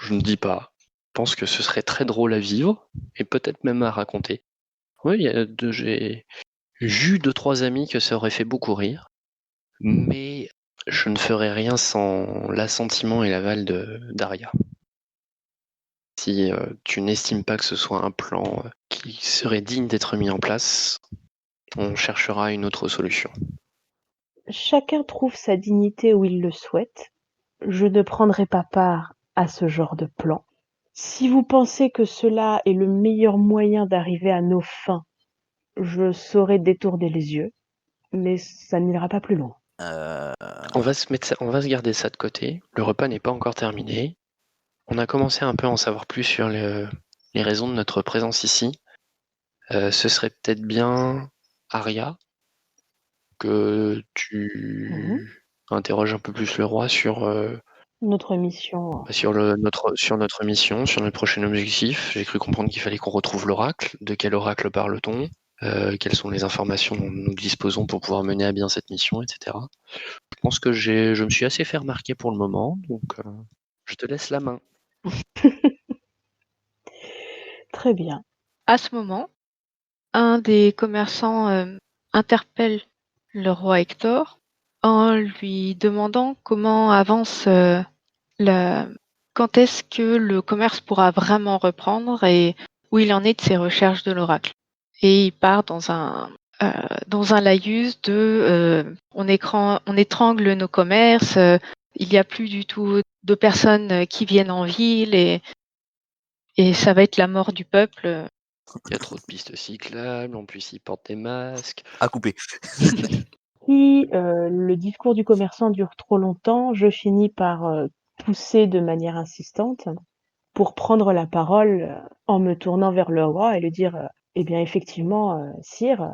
Je ne dis pas. Je pense que ce serait très drôle à vivre et peut-être même à raconter. Oui, j'ai eu 2-3 amis que ça aurait fait beaucoup rire, mais je ne ferai rien sans l'assentiment et l'aval d'Aria. Si tu n'estimes pas que ce soit un plan qui serait digne d'être mis en place, on cherchera une autre solution. Chacun trouve sa dignité où il le souhaite. Je ne prendrai pas part à ce genre de plan. Si vous pensez que cela est le meilleur moyen d'arriver à nos fins, je saurai détourner les yeux, mais ça n'ira pas plus loin. On va se garder ça de côté. Le repas n'est pas encore terminé. On a commencé un peu à en savoir plus sur les raisons de notre présence ici. Ce serait peut-être bien, Aria, que tu interroges un peu plus le roi sur Notre mission. notre mission, sur notre prochain objectif. J'ai cru comprendre qu'il fallait qu'on retrouve l'oracle. De quel oracle parle-t-on? Quelles sont les informations dont nous disposons pour pouvoir mener à bien cette mission, etc. Je pense que je me suis assez fait remarquer pour le moment, donc je te laisse la main. Très bien. À ce moment, un des commerçants interpelle le roi Hector en lui demandant comment avance quand est-ce que le commerce pourra vraiment reprendre et où il en est de ses recherches de l'oracle. Et il part dans un laïus de on étrangle nos commerces, il n'y a plus du tout de personnes qui viennent en ville et ça va être la mort du peuple. Il y a trop de pistes cyclables, en plus ils portent des masques. À couper. Si le discours du commerçant dure trop longtemps, je finis par pousser de manière insistante pour prendre la parole en me tournant vers le roi et lui dire eh bien effectivement, sire,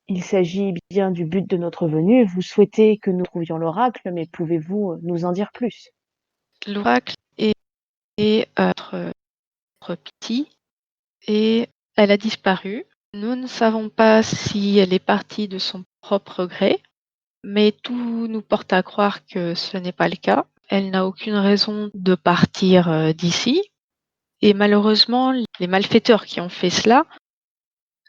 il s'agit bien du but de notre venue. Vous souhaitez que nous trouvions l'oracle, mais pouvez-vous nous en dire plus? L'oracle est notre petit et elle a disparu. Nous ne savons pas si elle est partie de son propre gré, mais tout nous porte à croire que ce n'est pas le cas. Elle n'a aucune raison de partir d'ici. Et malheureusement, les malfaiteurs qui ont fait cela,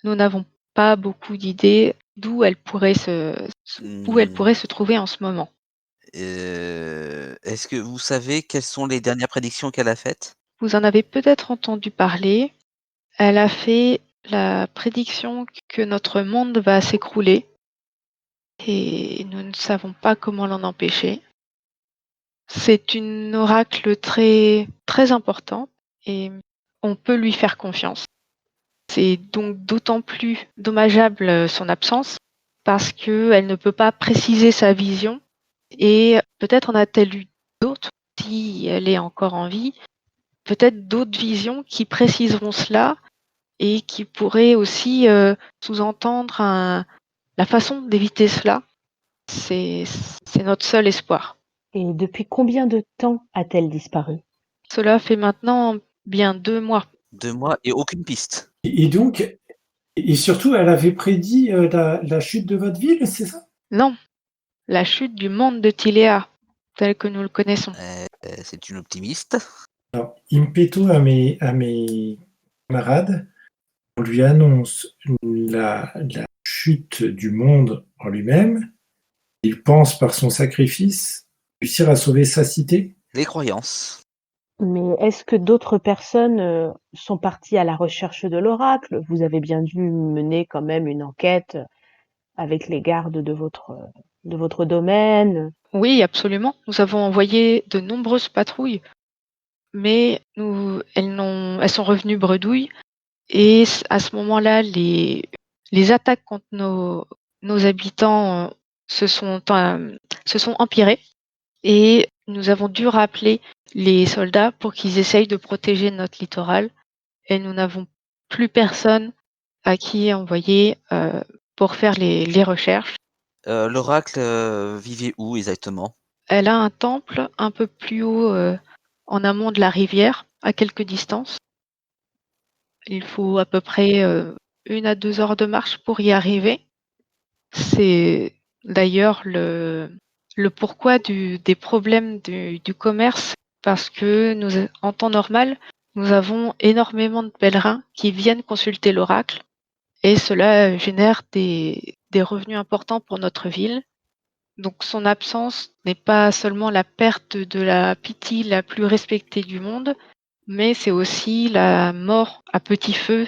nous n'avons pas beaucoup d'idées où elle pourrait se trouver en ce moment. Et Est-ce que vous savez quelles sont les dernières prédictions qu'elle a faites? Vous en avez peut-être entendu parler. Elle a fait la prédiction que notre monde va s'écrouler et nous ne savons pas comment l'en empêcher. C'est une oracle très, très importante et on peut lui faire confiance. C'est donc d'autant plus dommageable son absence parce qu'elle ne peut pas préciser sa vision et peut-être en a-t-elle eu d'autres si elle est encore en vie, peut-être d'autres visions qui préciseront cela et qui pourraient aussi sous-entendre la façon d'éviter cela. C'est notre seul espoir. Et depuis combien de temps a-t-elle disparu? Cela fait maintenant bien 2 mois. 2 mois et aucune piste. Et donc, et surtout, elle avait prédit la chute de votre ville, c'est ça? Non, la chute du monde de Tiléa, tel que nous le connaissons. C'est une optimiste. Alors, impeto à mes camarades, on lui annonce la chute du monde en lui-même. Il pense par son sacrifice réussir à sauver sa cité. Les croyances. Mais est-ce que d'autres personnes sont parties à la recherche de l'oracle? Vous avez bien dû mener quand même une enquête avec les gardes de votre domaine. Oui, absolument. Nous avons envoyé de nombreuses patrouilles, mais elles sont revenues bredouilles. Et à ce moment-là, les attaques contre nos habitants se sont empirées. Et nous avons dû rappeler les soldats pour qu'ils essayent de protéger notre littoral. Et nous n'avons plus personne à qui envoyer pour faire les recherches. L'oracle vivait où exactement? Elle a un temple un peu plus haut en amont de la rivière, à quelques distances. Il faut à peu près 1 à 2 heures de marche pour y arriver. C'est d'ailleurs le pourquoi des problèmes du commerce, parce que en temps normal, nous avons énormément de pèlerins qui viennent consulter l'oracle et cela génère des revenus importants pour notre ville. Donc son absence n'est pas seulement la perte de la Pythie la plus respectée du monde, mais c'est aussi la mort à petit feu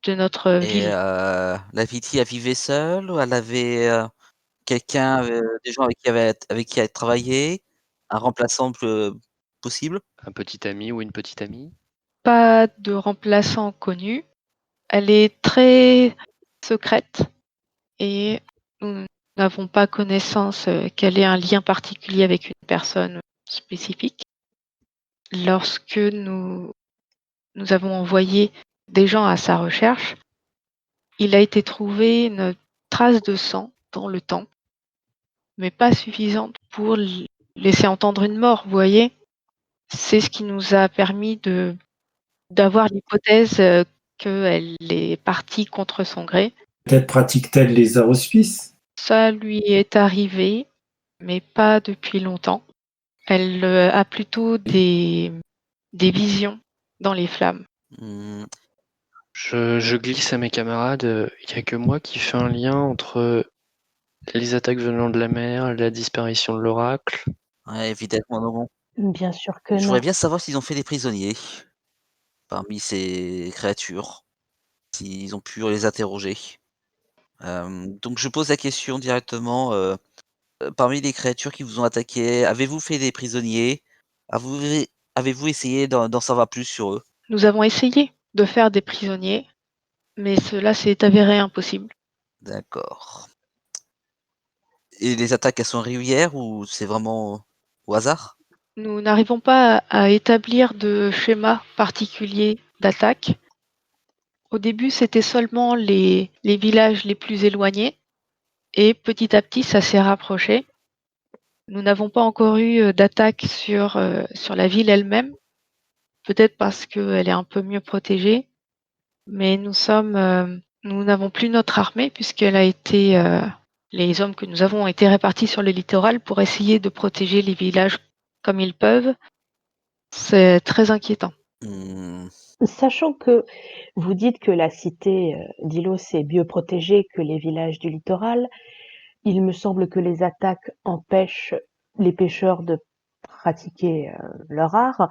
de notre Et ville. la Viti, elle vivait seule ou elle avait quelqu'un, des gens avec qui elle travaillait? Un remplaçant possible? Un petit ami ou une petite amie? Pas de remplaçant connu. Elle est très secrète et nous n'avons pas connaissance qu'elle ait un lien particulier avec une personne spécifique. Lorsque nous avons envoyé des gens à sa recherche, il a été trouvé une trace de sang dans le temple, mais pas suffisante pour laisser entendre une mort, vous voyez? C'est ce qui nous a permis d'avoir l'hypothèse qu'elle est partie contre son gré. Peut-être pratique-t-elle les auspices? Ça lui est arrivé, mais pas depuis longtemps. Elle a plutôt des visions dans les flammes. Mmh, Je glisse à mes camarades, il n'y a que moi qui fais un lien entre les attaques venant de la mer, la disparition de l'oracle. ouais, évidemment non. Bien sûr que Je non. voudrais bien savoir s'ils ont fait des prisonniers parmi ces créatures, s'ils ont pu les interroger. Donc je pose la question directement, parmi les créatures qui vous ont attaqué, avez-vous fait des prisonniers? Avez-vous avez-vous essayé d'en savoir plus sur eux? Nous avons essayé de faire des prisonniers, mais cela s'est avéré impossible. D'accord. Et les attaques, elles sont régulières ou c'est vraiment au hasard? Nous n'arrivons pas à établir de schéma particulier d'attaque. Au début, c'était seulement les villages les plus éloignés et petit à petit, ça s'est rapproché. Nous n'avons pas encore eu d'attaque sur la ville elle-même, peut-être parce qu'elle est un peu mieux protégée, mais nous n'avons plus notre armée puisqu'elle a été, les hommes que nous avons ont été répartis sur le littoral pour essayer de protéger les villages comme ils peuvent. C'est très inquiétant. Mmh, Sachant que vous dites que la cité d'Ilos est mieux protégée que les villages du littoral, il me semble que les attaques empêchent les pêcheurs de pratiquer leur art,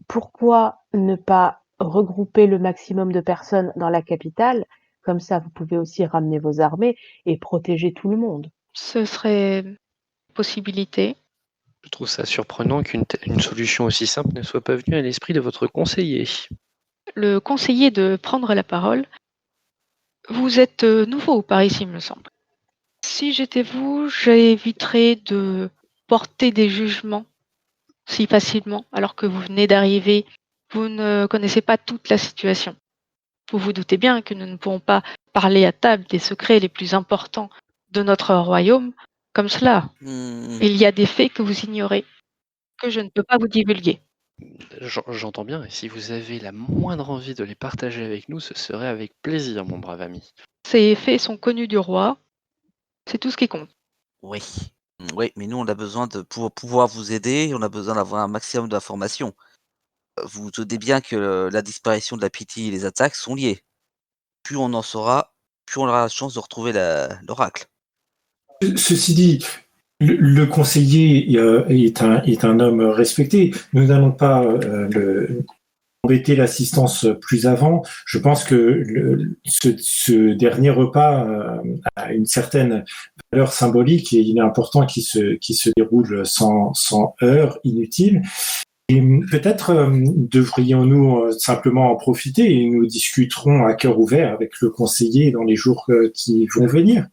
pourquoi ne pas regrouper le maximum de personnes dans la capitale? Comme ça, vous pouvez aussi ramener vos armées et protéger tout le monde. Ce serait une possibilité. Je trouve ça surprenant qu'une solution aussi simple ne soit pas venue à l'esprit de votre conseiller. Le conseiller de prendre la parole. Vous êtes nouveau par ici, me semble. Si j'étais vous, j'éviterais de porter des jugements si facilement, alors que vous venez d'arriver. Vous ne connaissez pas toute la situation. Vous vous doutez bien que nous ne pourrons pas parler à table des secrets les plus importants de notre royaume comme cela. Il y a des faits que vous ignorez, que je ne peux pas vous divulguer. J'entends bien, et si vous avez la moindre envie de les partager avec nous, ce serait avec plaisir, mon brave ami. Ces faits sont connus du roi. C'est tout ce qui compte. Oui. Oui, mais nous, on a besoin pour pouvoir vous aider, on a besoin d'avoir un maximum d'informations. Vous vous doutez bien que la disparition de la Pity et les attaques sont liées. Plus on en saura, plus on aura la chance de retrouver l'oracle. Ceci dit, le conseiller est un homme respecté. Nous n'allons pas embêter l'assistance plus avant. Je pense que ce dernier repas a une certaine valeur symbolique et il est important qu'il se déroule sans heurts inutiles. Et peut-être devrions-nous simplement en profiter et nous discuterons à cœur ouvert avec le conseiller dans les jours qui vont venir.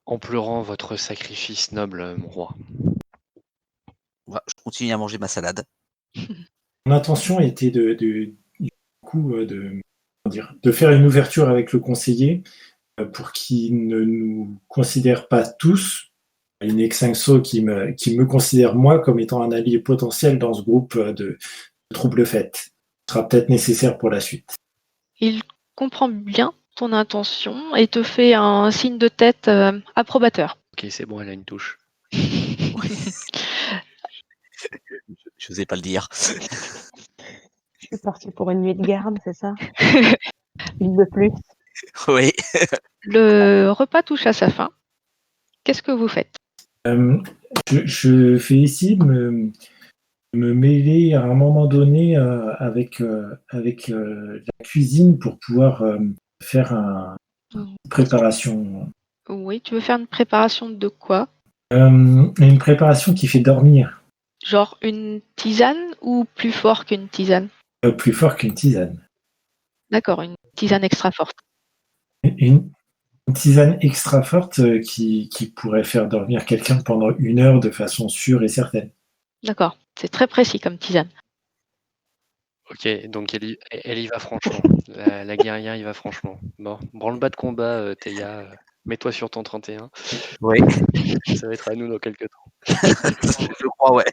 En pleurant votre sacrifice noble, mon roi. Je continue à manger ma salade. Mon intention était de faire une ouverture avec le conseiller pour qu'il ne nous considère pas tous, in extenso qui me considère moi comme étant un allié potentiel dans ce groupe de troubles faits. Ce sera peut-être nécessaire pour la suite. Il comprend bien ton intention et te fait un signe de tête approbateur. Ok, c'est bon, elle a une touche. Je n'osais pas le dire. Je suis partie pour une nuit de garde, c'est ça? Une de plus. Oui. Le repas touche à sa fin. Qu'est-ce que vous faites? Je vais essayer de me mêler à un moment donné avec la cuisine pour pouvoir faire une préparation. Oui, tu veux faire une préparation de quoi? Une préparation qui fait dormir. Genre une tisane ou plus fort qu'une tisane? Plus fort qu'une tisane. D'accord, une tisane extra forte. Une tisane extra forte qui pourrait faire dormir quelqu'un pendant 1 heure de façon sûre et certaine. D'accord, c'est très précis comme tisane. Ok, donc elle y va franchement. La guerrière y va franchement. Bon, branle-bas de combat, Théa. Mets-toi sur ton 31. Oui. Ça va être à nous dans quelques temps. Je crois, ouais.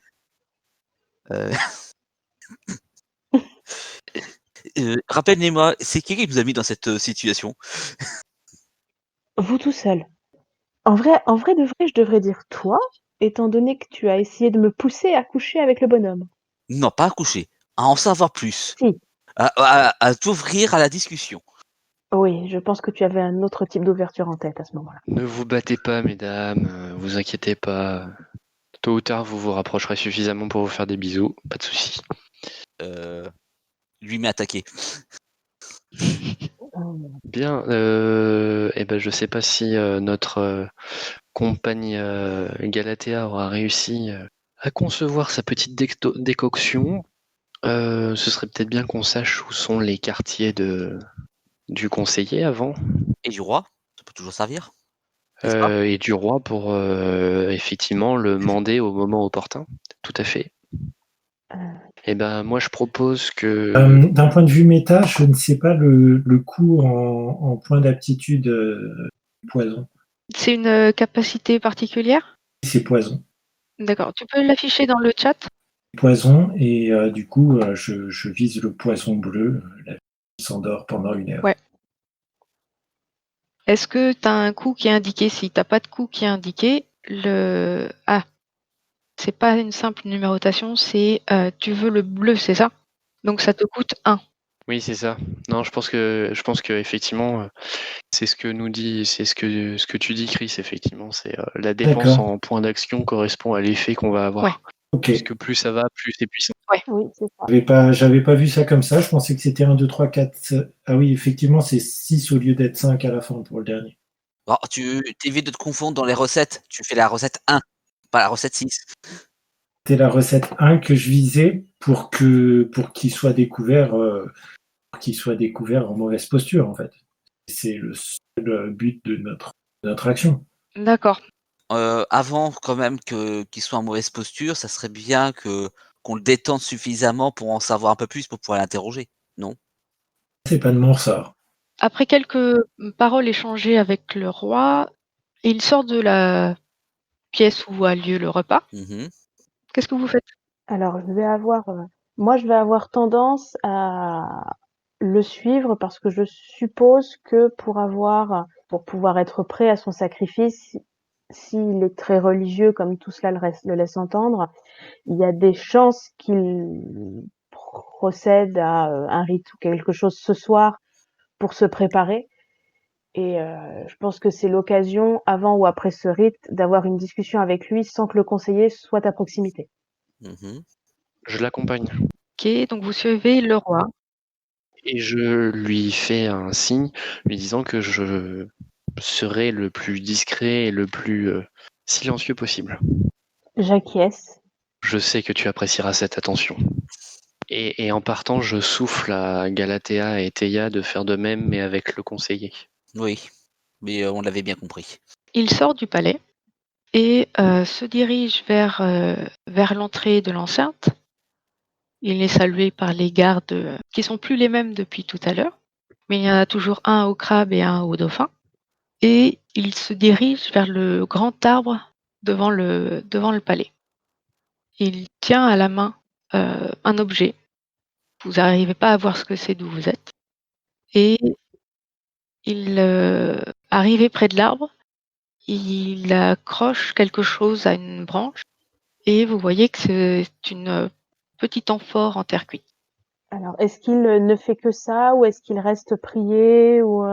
Rappelez-moi, c'est qui vous a mis dans cette situation? Vous tout seul. En vrai de vrai, je devrais dire toi, étant donné que tu as essayé de me pousser à coucher avec le bonhomme. Non, pas à coucher, à en savoir plus. Si. À t'ouvrir à la discussion. Oui, je pense que tu avais un autre type d'ouverture en tête à ce moment-là. Ne vous battez pas, mesdames. Vous inquiétez pas. Tôt ou tard, vous vous rapprocherez suffisamment pour vous faire des bisous. Pas de souci. Lui m'est attaqué. Bien. Je sais pas si notre compagne Galatea aura réussi à concevoir sa petite décoction. Ce serait peut-être bien qu'on sache où sont les quartiers du conseiller avant. Et du roi, ça peut toujours servir. Et du roi pour effectivement le mander au moment opportun. Tout à fait. Et moi je propose que... D'un point de vue méta, je ne sais pas le coût en point d'aptitude poison. C'est une capacité particulière? C'est poison. D'accord, tu peux l'afficher dans le chat? Poison, et du coup, je vise le poison bleu. La vie s'endort pendant 1 heure. Ouais. Est-ce que tu as un coup qui est indiqué? Si tu n'as pas de coup qui est indiqué, c'est pas une simple numérotation, c'est tu veux le bleu, c'est ça? Donc ça te coûte 1. Oui, c'est ça. Non, je pense que effectivement, c'est ce que tu dis, Chris. Effectivement, c'est la dépense en point d'action correspond à l'effet qu'on va avoir. Ouais. Ok. Parce que plus ça va, plus c'est puissant. Oui, c'est ça. J'avais pas vu ça comme ça. Je pensais que c'était 1, 2, 3, 4. Ah oui, effectivement, c'est 6 au lieu d'être 5 à la fin pour le dernier. Bon, tu évites de te confondre dans les recettes. Tu fais la recette 1, pas la recette 6. C'était la recette 1 que je visais pour qu'il soit découvert, en mauvaise posture, en fait. C'est le seul but de notre action. D'accord. Avant quand même qu'il soit en mauvaise posture, ça serait bien qu'on le détende suffisamment pour en savoir un peu plus pour pouvoir l'interroger, non? C'est pas de mon ressort. Après quelques paroles échangées avec le roi, il sort de la pièce où a lieu le repas. Mmh. Qu'est-ce que vous faites? Alors moi je vais avoir tendance à le suivre parce que je suppose que pour pouvoir être prêt à son sacrifice, s'il est très religieux comme tout cela le laisse entendre, il y a des chances qu'il procède à, un rite ou quelque chose ce soir pour se préparer et je pense que c'est l'occasion, avant ou après ce rite, d'avoir une discussion avec lui sans que le conseiller soit à proximité. Mmh. Je l'accompagne OK, donc vous suivez le roi. et je lui fais un signe lui disant que je serai le plus discret et le plus silencieux possible. J'acquiesce. Je sais que tu apprécieras cette attention. Et en partant, je souffle à Galatea et Théa de faire de même, mais avec le conseiller. Oui, mais on l'avait bien compris. Il sort du palais et se dirige vers l'entrée de l'enceinte. Il est salué par les gardes, qui sont plus les mêmes depuis tout à l'heure, mais il y en a toujours un au crabe et un au dauphin et il se dirige vers le grand arbre devant le palais. Il tient à la main, un objet. Vous n'arrivez pas à voir ce que c'est d'où vous êtes et arrivé près de l'arbre, il accroche quelque chose à une branche et vous voyez que c'est une petite amphore en terre cuite. Alors, est-ce qu'il ne fait que ça ou est-ce qu'il reste prier ou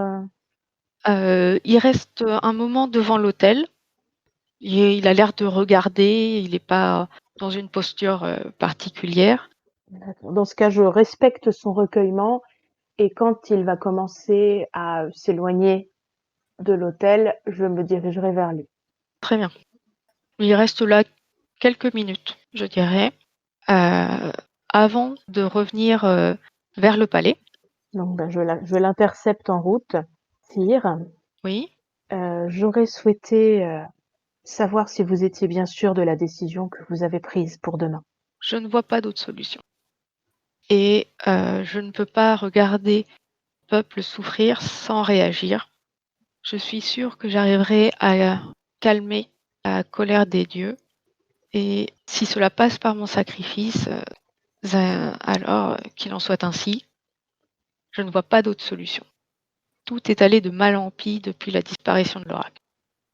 Il reste un moment devant l'autel. Il a l'air de regarder, il n'est pas dans une posture, particulière. D'accord. Dans ce cas, je respecte son recueillement et quand il va commencer à s'éloigner de l'autel, je me dirigerai vers lui. Très bien. Il reste là quelques minutes, je dirais, heu, avant de revenir, vers le palais. Donc, ben, je l'intercepte en route. Sire, Oui? j'aurais souhaité savoir si vous étiez bien sûr de la décision que vous avez prise pour demain. Je ne vois pas d'autre solution et je ne peux pas regarder le peuple souffrir sans réagir. Je suis sûre que j'arriverai à calmer la colère des dieux et si cela passe par mon sacrifice, alors qu'il en soit ainsi. Je ne vois pas d'autre solution. Tout est allé de mal en pis depuis la disparition de l'oracle.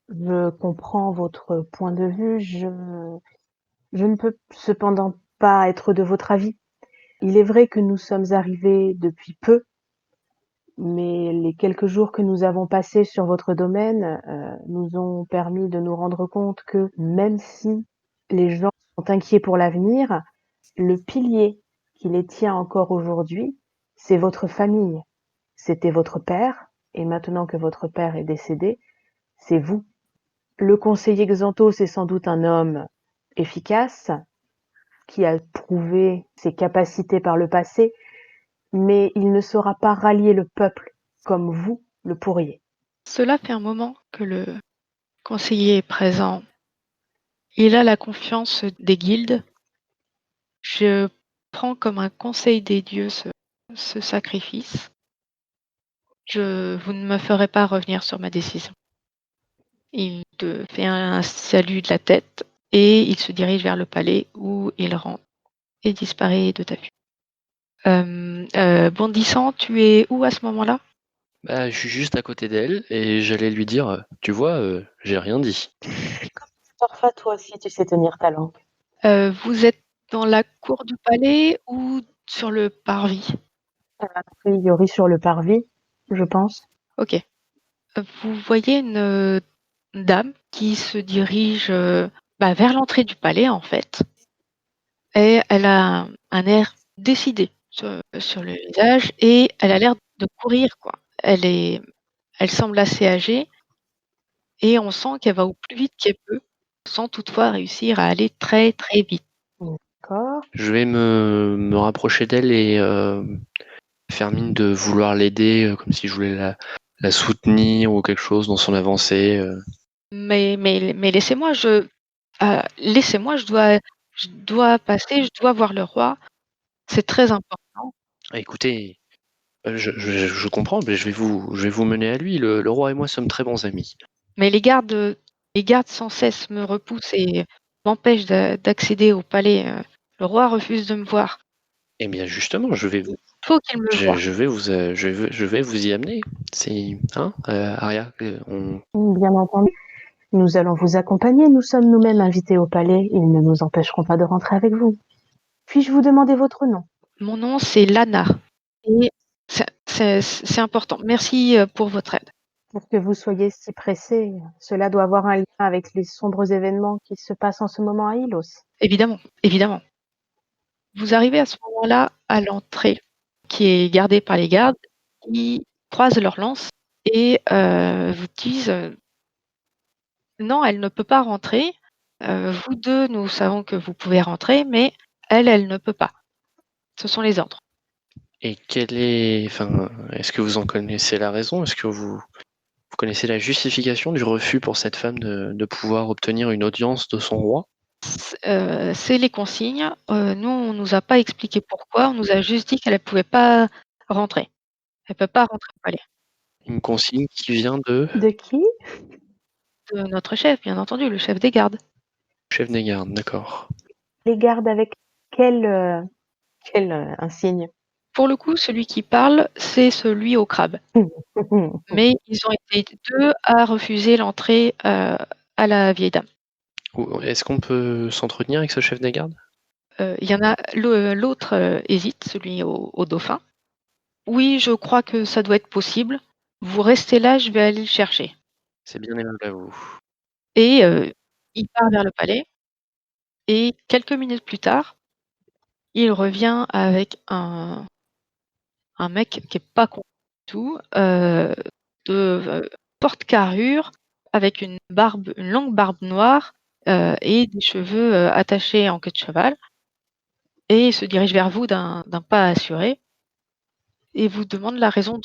Je comprends votre point de vue. Je ne peux cependant pas être de votre avis. Il est vrai que nous sommes arrivés depuis peu, mais les quelques jours que nous avons passés sur votre domaine, nous ont permis de nous rendre compte que même si les gens sont inquiets pour l'avenir, le pilier qui les tient encore aujourd'hui, c'est votre famille. C'était votre père et maintenant que votre père est décédé, c'est vous. Le conseiller Xanthos est sans doute un homme efficace, qui a prouvé ses capacités par le passé, mais il ne saura pas rallier le peuple comme vous le pourriez. Cela fait un moment que le conseiller est présent. Il a la confiance des guildes. Je prends comme un conseil des dieux ce sacrifice. Vous ne me ferez pas revenir sur ma décision. Il te fait un salut de la tête et il se dirige vers le palais où il rentre et disparaît de ta vue. Bondissant, tu es où à ce moment-là? Bah, je suis juste à côté d'elle et j'allais lui dire, tu vois, j'ai rien dit. Parfois, toi aussi, tu sais tenir ta langue. Vous êtes dans la cour du palais ou sur le parvis? A priori sur le parvis, je pense. OK. Vous voyez une dame qui se dirige, vers l'entrée du palais, en fait. elle a un air décidé sur le visage et elle a l'air de courir, quoi. Elle semble assez âgée et on sent qu'elle va au plus vite qu'elle peut, sans toutefois réussir à aller très, très vite. D'accord. Je vais me rapprocher d'elle et faire mine de vouloir l'aider, comme si je voulais la soutenir ou quelque chose dans son avancée. Mais laissez-moi, laissez-moi, je dois passer, je dois voir le roi, c'est très important. Ah, écoutez, je comprends, mais je vais vous mener à lui. Le roi et moi sommes très bons amis. Mais les gardes sans cesse me repoussent et m'empêchent d'accéder au palais. Le roi refuse de me voir. Eh bien, justement, je vais vous, Il faut qu'il me voie. je vais vous, je vais vous y amener. C'est, hein, Arya, Bien entendu. Nous allons vous accompagner. Nous sommes nous-mêmes invités au palais. Ils ne nous empêcheront pas de rentrer avec vous. Puis-je vous demander votre nom? Mon nom, c'est Lana. Et c'est important. Merci pour votre aide. Pour que vous soyez si pressé, cela doit avoir un lien avec les sombres événements qui se passent en ce moment à Ilos. Évidemment, évidemment. Vous arrivez à ce moment-là à l'entrée qui est gardée par les gardes qui croisent leurs lances et vous disent non, elle ne peut pas rentrer. Vous deux, nous savons que vous pouvez rentrer, mais elle ne peut pas. Ce sont les ordres. et est-ce que vous en connaissez la raison? Est-ce que vous connaissez la justification du refus pour cette femme de pouvoir obtenir une audience de son roi? C'est les consignes. Nous, on nous a pas expliqué pourquoi. On nous a juste dit qu'elle ne pouvait pas rentrer. Elle peut pas rentrer au palais. Une consigne qui vient de De qui? De notre chef, bien entendu, le chef des gardes. chef des gardes, d'accord. Les gardes avec quel insigne? Pour le coup, celui qui parle, c'est celui au crabe. Mais ils ont été 2 à refuser l'entrée, à la vieille dame. Est-ce qu'on peut s'entretenir avec ce chef des gardes? Il y en a l'autre, hésite, celui au dauphin. «Oui, je crois que ça doit être possible. Vous restez là, je vais aller le chercher» C'est bien aimable à vous. et il part vers le palais et quelques minutes plus tard, il revient avec un mec qui est pas con du tout, de, porte-carrure avec une longue barbe noire, et des cheveux, attachés en queue de cheval et il se dirige vers vous d'un pas assuré et vous demande la raison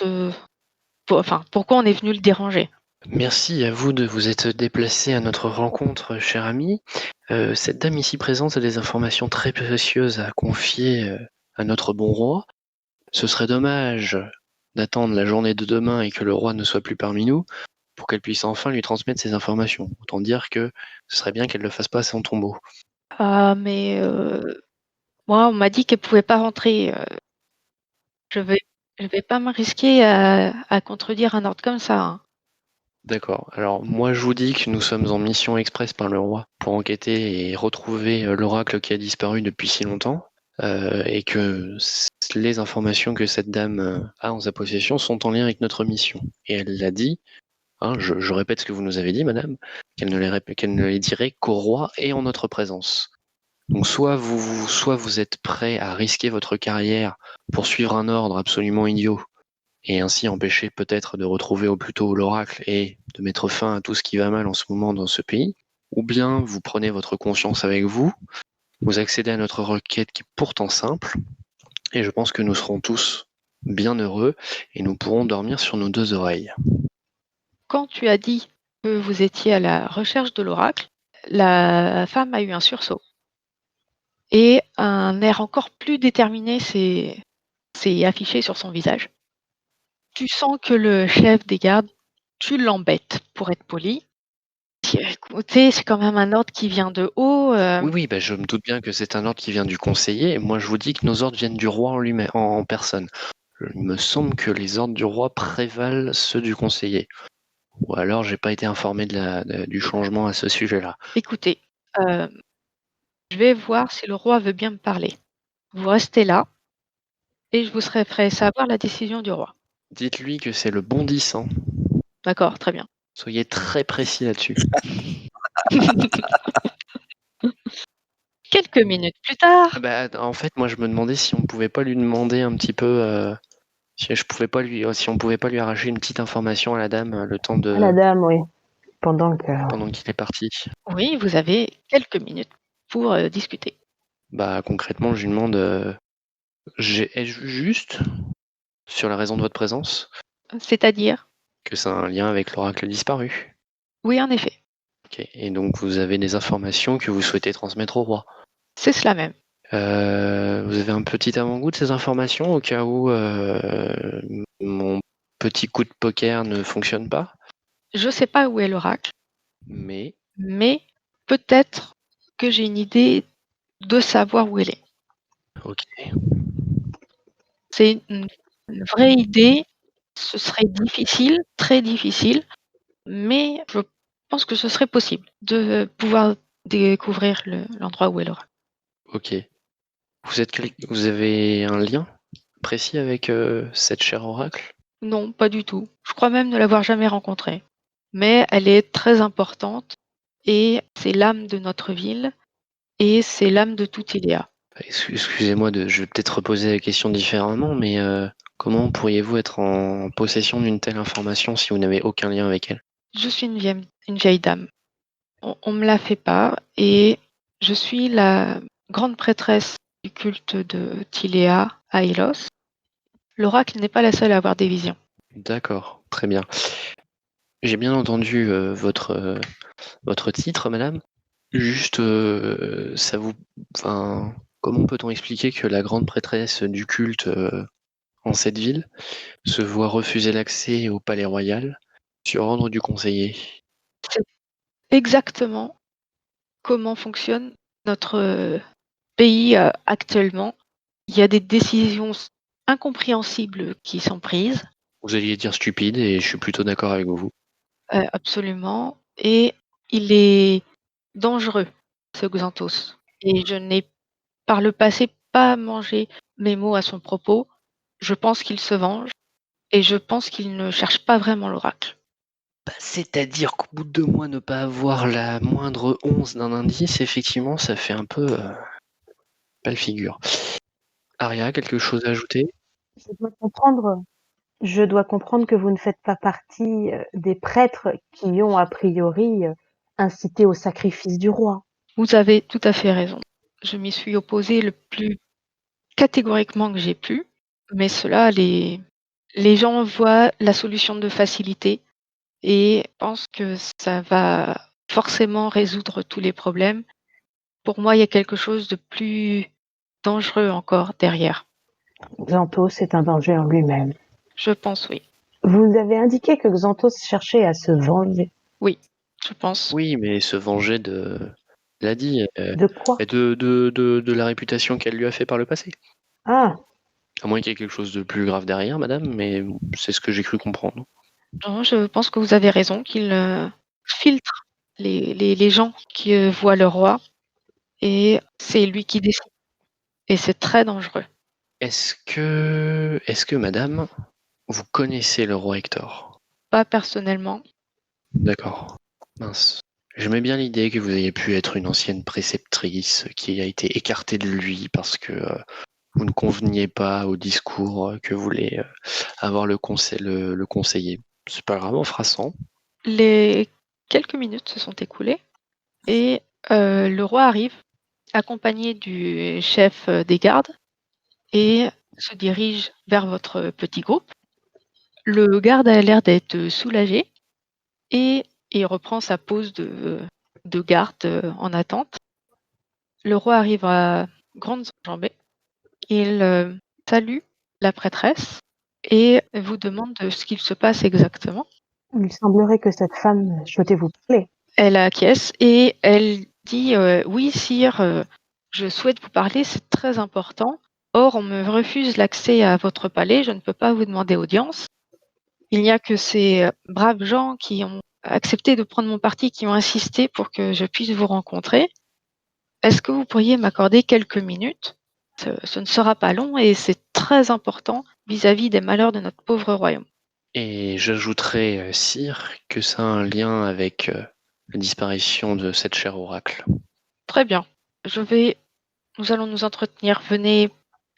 pourquoi on est venu le déranger. Merci à vous de vous être déplacé à notre rencontre, cher ami. Cette dame ici présente a des informations très précieuses à confier, à notre bon roi. Ce serait dommage d'attendre la journée de demain et que le roi ne soit plus parmi nous pour qu'elle puisse enfin lui transmettre ces informations. Autant dire que ce serait bien qu'elle le fasse pas à son tombeau. Ah mais, moi on m'a dit qu'elle pouvait pas rentrer, je vais je vais pas me risquer à contredire un ordre comme ça, hein. D'accord. Alors moi je vous dis que nous sommes en mission express par le roi pour enquêter et retrouver l'oracle qui a disparu depuis si longtemps, et que les informations que cette dame a en sa possession sont en lien avec notre mission. Et elle l'a dit, hein, je répète ce que vous nous avez dit, madame, qu'elle ne les dirait qu'au roi et en notre présence. Donc soit vous êtes prêt à risquer votre carrière pour suivre un ordre absolument idiot et ainsi empêcher peut-être de retrouver au plus tôt l'oracle et de mettre fin à tout ce qui va mal en ce moment dans ce pays, ou bien vous prenez votre conscience avec vous, vous accédez à notre requête qui est pourtant simple, et je pense que nous serons tous bien heureux et nous pourrons dormir sur nos deux oreilles. Quand tu as dit que vous étiez à la recherche de l'oracle, la femme a eu un sursaut et un air encore plus déterminé s'est affiché sur son visage. Tu sens que le chef des gardes, tu l'embêtes, pour être poli. Écoutez, c'est quand même un ordre qui vient de haut, Oui, oui, bah, je me doute bien que c'est un ordre qui vient du conseiller, et moi je vous dis que nos ordres viennent du roi en lui-même, en personne. Il me semble que les ordres du roi prévalent ceux du conseiller. Ou alors j'ai pas été informé du changement à ce sujet-là. écoutez, je vais voir si le roi veut bien me parler. Vous restez là et je vous ferai savoir la décision du roi. Dites-lui que c'est le bondissant. D'accord, très bien. Soyez très précis là-dessus. Quelques minutes plus tard, En fait, moi, je me demandais si on pouvait pas lui demander un petit peu, si on pouvait pas lui arracher une petite information à la dame, le temps Ah, la de dame, oui. Pendant pendant qu'il est parti. oui, vous avez quelques minutes pour discuter. Concrètement, je lui demande, ai-je vu juste sur la raison de votre présence C'est-à-dire? que c'est un lien avec l'oracle disparu? Oui, en effet, Ok. Et donc vous avez des informations que vous souhaitez transmettre au roi. c'est cela même. Vous avez un petit avant-goût de ces informations au cas où mon petit coup de poker ne fonctionne pas, Je ne sais pas où est l'oracle, mais mais peut-être que j'ai une idée de savoir où elle est. ok. C'est une vraie idée. Ce serait difficile, très difficile, mais je pense que ce serait possible de pouvoir découvrir l'endroit où est l'oracle. Ok. Vous avez un lien précis avec cette chère oracle? Non, pas du tout. Je crois même ne l'avoir jamais rencontrée. Mais elle est très importante et c'est l'âme de notre ville et c'est l'âme de tout Iléa. Excusez-moi je vais peut-être reposer la question différemment, mais comment pourriez-vous être en possession d'une telle information si vous n'avez aucun lien avec elle? Je suis une vieille dame. On me la fait pas et je suis la grande prêtresse du culte de Tiléa à Élos. L'oracle n'est pas la seule à avoir des visions. D'accord, très bien. J'ai bien entendu votre titre, madame. Juste, comment peut-on expliquer que la grande prêtresse du culte en cette ville se voit refuser l'accès au palais royal sur ordre du conseiller? C'est exactement comment fonctionne notre pays actuellement. Il y a des décisions incompréhensibles qui sont prises, Vous alliez dire stupide et je suis plutôt d'accord avec vous. absolument, et il est dangereux, ce Xanthos. Et je n'ai par le passé pas mangé mes mots à son propos. Je pense qu'il se venge et je pense qu'il ne cherche pas vraiment l'oracle. C'est-à-dire qu'au bout de 2 mois, ne pas avoir la moindre once d'un indice, effectivement, ça fait un peu pas le figure. Aria, quelque chose à ajouter? je dois comprendre, je dois comprendre que vous ne faites pas partie des prêtres qui ont a priori incité au sacrifice du roi. Vous avez tout à fait raison. Je m'y suis opposée le plus catégoriquement que j'ai pu, mais cela, les gens voient la solution de facilité et pensent que ça va forcément résoudre tous les problèmes. Pour moi, il y a quelque chose de plus dangereux encore derrière. Xanthos est un danger en lui-même. Je pense oui. Vous avez indiqué que Xanthos cherchait à se venger. Oui, je pense. Oui, mais se venger de... Il a dit, De quoi? de la réputation qu'elle lui a fait par le passé. Ah, À moins qu'il y ait quelque chose de plus grave derrière, madame, mais c'est ce que j'ai cru comprendre. Non, je pense que vous avez raison qu'il filtre les gens qui voient le roi et c'est lui qui décide. Et c'est très dangereux. Est-ce que, madame, vous connaissez le roi Hector? Pas personnellement. D'accord. Mince. J'aimais bien l'idée que vous ayez pu être une ancienne préceptrice qui a été écartée de lui parce que vous ne conveniez pas au discours que voulait avoir le conseiller. C'est pas grave, on fera 100. Les quelques minutes se sont écoulées et le roi arrive accompagné du chef des gardes et se dirige vers votre petit groupe. Le garde a l'air d'être soulagé et il reprend sa pose de garde en attente. Le roi arrive à grandes enjambées. Il salue la prêtresse et vous demande ce qu'il se passe exactement. il semblerait que cette femme souhaitait vous parler. Elle acquiesce et elle dit oui, sire, je souhaite vous parler, c'est très important. Or, on me refuse l'accès à votre palais, je ne peux pas vous demander audience. Il n'y a que ces braves gens qui ont accepté de prendre mon parti, qui ont insisté pour que je puisse vous rencontrer. Est-ce que vous pourriez m'accorder quelques minutes? Ce ne sera pas long et c'est très important vis-à-vis des malheurs de notre pauvre royaume. Et j'ajouterai, sire, que ça a un lien avec la disparition de cette chère oracle. Très bien. Nous allons nous entretenir. Venez,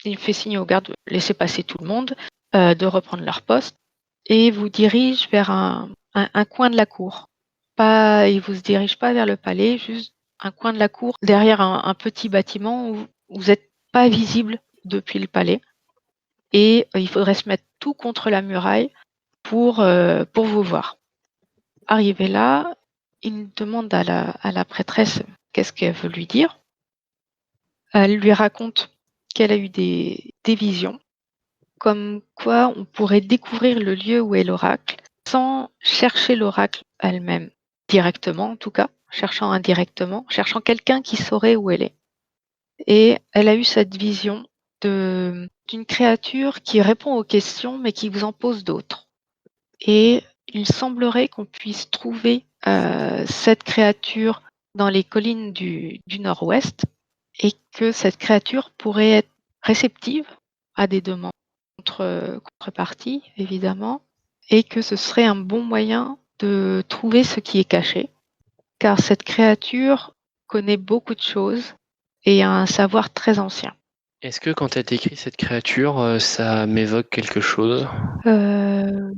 il fait signe aux gardes de laisser passer tout le monde, de reprendre leur poste, et vous dirige vers un coin de la cour. Il vous dirige pas vers le palais, juste un coin de la cour, derrière un petit bâtiment où vous n'êtes pas visible depuis le palais. Et il faudrait se mettre tout contre la muraille pour vous voir. Arrivé là, il demande à la prêtresse qu'est-ce qu'elle veut lui dire. Elle lui raconte qu'elle a eu des visions, comme quoi on pourrait découvrir le lieu où est l'oracle sans chercher l'oracle elle-même, directement en tout cas, cherchant indirectement, cherchant quelqu'un qui saurait où elle est. Et elle a eu cette vision d'une créature qui répond aux questions mais qui vous en pose d'autres. Et il semblerait qu'on puisse trouver cette créature dans les collines du nord-ouest et que cette créature pourrait être réceptive à des demandes contrepartie, évidemment, et que ce serait un bon moyen de trouver ce qui est caché, car cette créature connaît beaucoup de choses et a un savoir très ancien. Est-ce que quand tu as décrit cette créature, ça m'évoque quelque chose? Euh,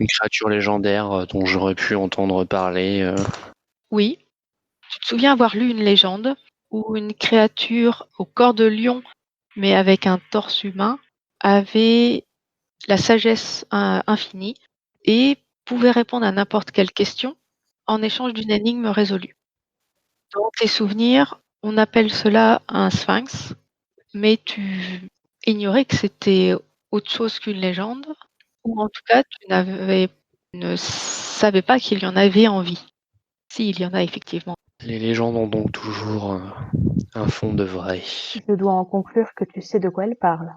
Une créature légendaire dont j'aurais pu entendre parler. oui, tu te souviens avoir lu une légende où une créature au corps de lion, mais avec un torse humain, avait la sagesse infinie et pouvait répondre à n'importe quelle question en échange d'une énigme résolue. Dans tes souvenirs, on appelle cela un sphinx, mais tu ignorais que c'était autre chose qu'une légende, ou en tout cas ne savais pas qu'il y en avait en vie. Si, il y en a effectivement. Les légendes ont donc toujours un fond de vrai. Je dois en conclure que tu sais de quoi elle parle.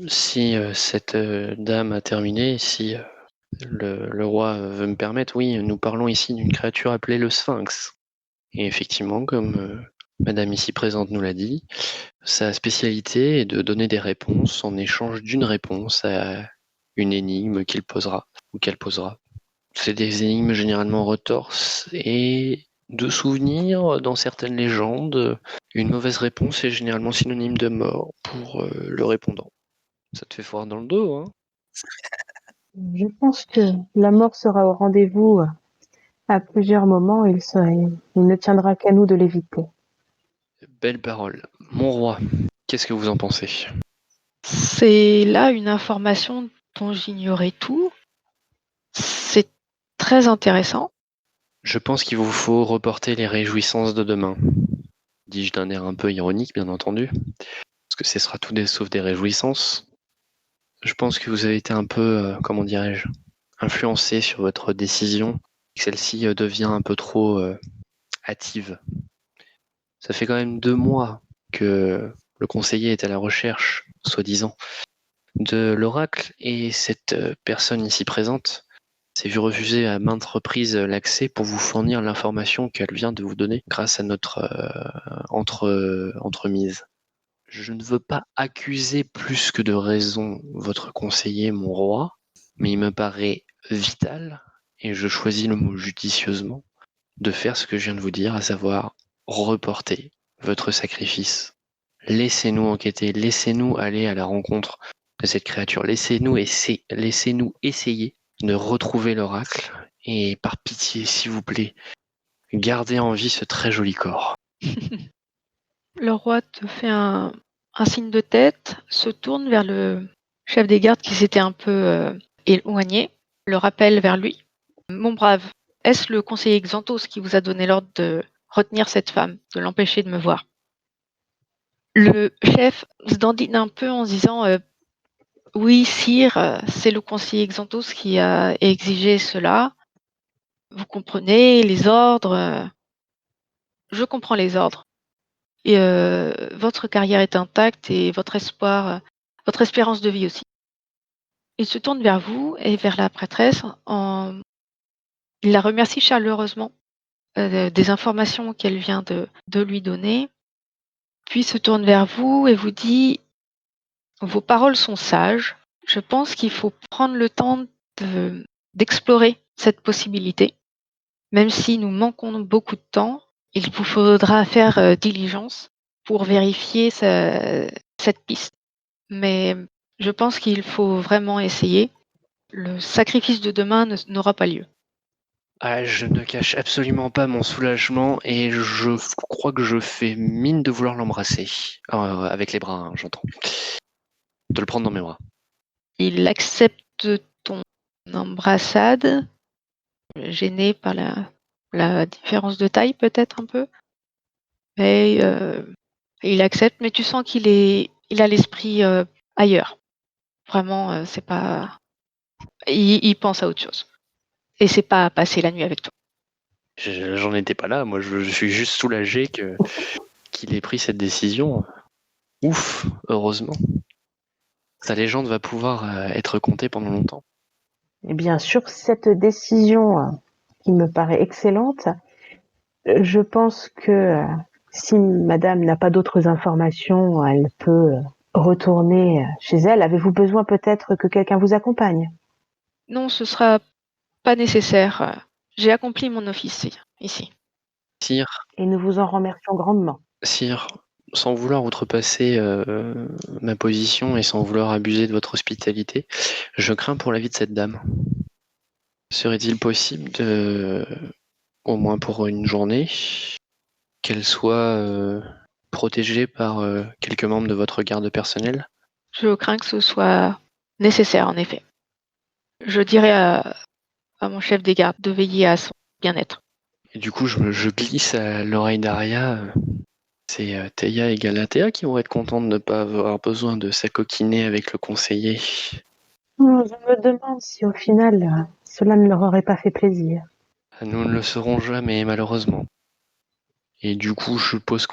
Si cette dame a terminé, si le roi veut me permettre, oui, nous parlons ici d'une créature appelée le Sphinx. Et effectivement, comme Madame ici présente nous l'a dit, sa spécialité est de donner des réponses en échange d'une réponse à une énigme qu'il posera ou qu'elle posera. C'est des énigmes généralement retorses et de souvenirs dans certaines légendes. Une mauvaise réponse est généralement synonyme de mort pour le répondant. Ça te fait froid dans le dos, hein? Je pense que la mort sera au rendez-vous à plusieurs moments. Il ne tiendra qu'à nous de l'éviter. Belle parole. Mon roi, qu'est-ce que vous en pensez? C'est là une information dont j'ignorais tout. C'est très intéressant. Je pense qu'il vous faut reporter les réjouissances de demain. Dis-je d'un air un peu ironique, bien entendu, parce que ce sera tout sauf des réjouissances. Je pense que vous avez été un peu, comment dirais-je, influencé sur votre décision, que celle-ci devient un peu trop hâtive. Ça fait quand même 2 mois que le conseiller est à la recherche, soi-disant, de l'oracle, et cette personne ici présente s'est vue refuser à maintes reprises l'accès pour vous fournir l'information qu'elle vient de vous donner grâce à notre entremise. Je ne veux pas accuser plus que de raison votre conseiller, mon roi, mais il me paraît vital, et je choisis le mot judicieusement, de faire ce que je viens de vous dire, à savoir reporter votre sacrifice. Laissez-nous enquêter, laissez-nous aller à la rencontre de cette créature, laissez-nous essayer de retrouver l'oracle, et par pitié, s'il vous plaît, gardez en vie ce très joli corps. Le roi te fait un signe de tête, se tourne vers le chef des gardes qui s'était un peu éloigné, le rappelle vers lui. Mon brave, est-ce le conseiller Xanthos qui vous a donné l'ordre de retenir cette femme, de l'empêcher de me voir? Le chef se dandine un peu en se disant oui, sire, c'est le conseiller Xanthos qui a exigé cela. Vous comprenez, les ordres. Je comprends les ordres. Et votre carrière est intacte et votre espérance de vie aussi. Il se tourne vers vous et vers la prêtresse. Il la remercie chaleureusement des informations qu'elle vient de lui donner, puis se tourne vers vous et vous dit: «Vos paroles sont sages. Je pense qu'il faut prendre le temps d'explorer cette possibilité. Même si nous manquons beaucoup de temps, Il vous faudra faire diligence pour vérifier cette piste. Mais je pense qu'il faut vraiment essayer. Le sacrifice de demain n'aura pas lieu. Ah, je ne cache absolument pas mon soulagement et je crois que je fais mine de vouloir l'embrasser. Avec les bras, hein, j'entends. De le prendre dans mes bras. Il accepte ton embrassade, gêné par la différence de taille peut-être un peu. Mais il accepte, mais tu sens il a l'esprit ailleurs. Vraiment, c'est pas. Il pense à autre chose. Et c'est pas passer la nuit avec toi. J'en étais pas là, moi je suis juste soulagé qu'il ait pris cette décision. Ouf, heureusement. Sa légende va pouvoir être contée pendant longtemps. Et bien sûr, cette décision qui me paraît excellente, je pense que si madame n'a pas d'autres informations, elle peut retourner chez elle. Avez-vous besoin peut-être que quelqu'un vous accompagne? Non, ce sera pas nécessaire. J'ai accompli mon office ici. Sire, Et nous vous en remercions grandement. sire, sans vouloir outrepasser ma position et sans vouloir abuser de votre hospitalité, je crains pour la vie de cette dame. Serait-il possible au moins pour une journée, qu'elle soit protégée par quelques membres de votre garde personnelle? Je crains que ce soit nécessaire, en effet. Je dirai à mon chef des gardes de veiller à son bien-être. Et du coup, je glisse à l'oreille d'Aria. C'est Théa et Galatea qui vont être contents de ne pas avoir besoin de s'acoquiner avec le conseiller. Je me demande si au final, cela ne leur aurait pas fait plaisir. Nous ne le saurons jamais, malheureusement. Et du coup, je suppose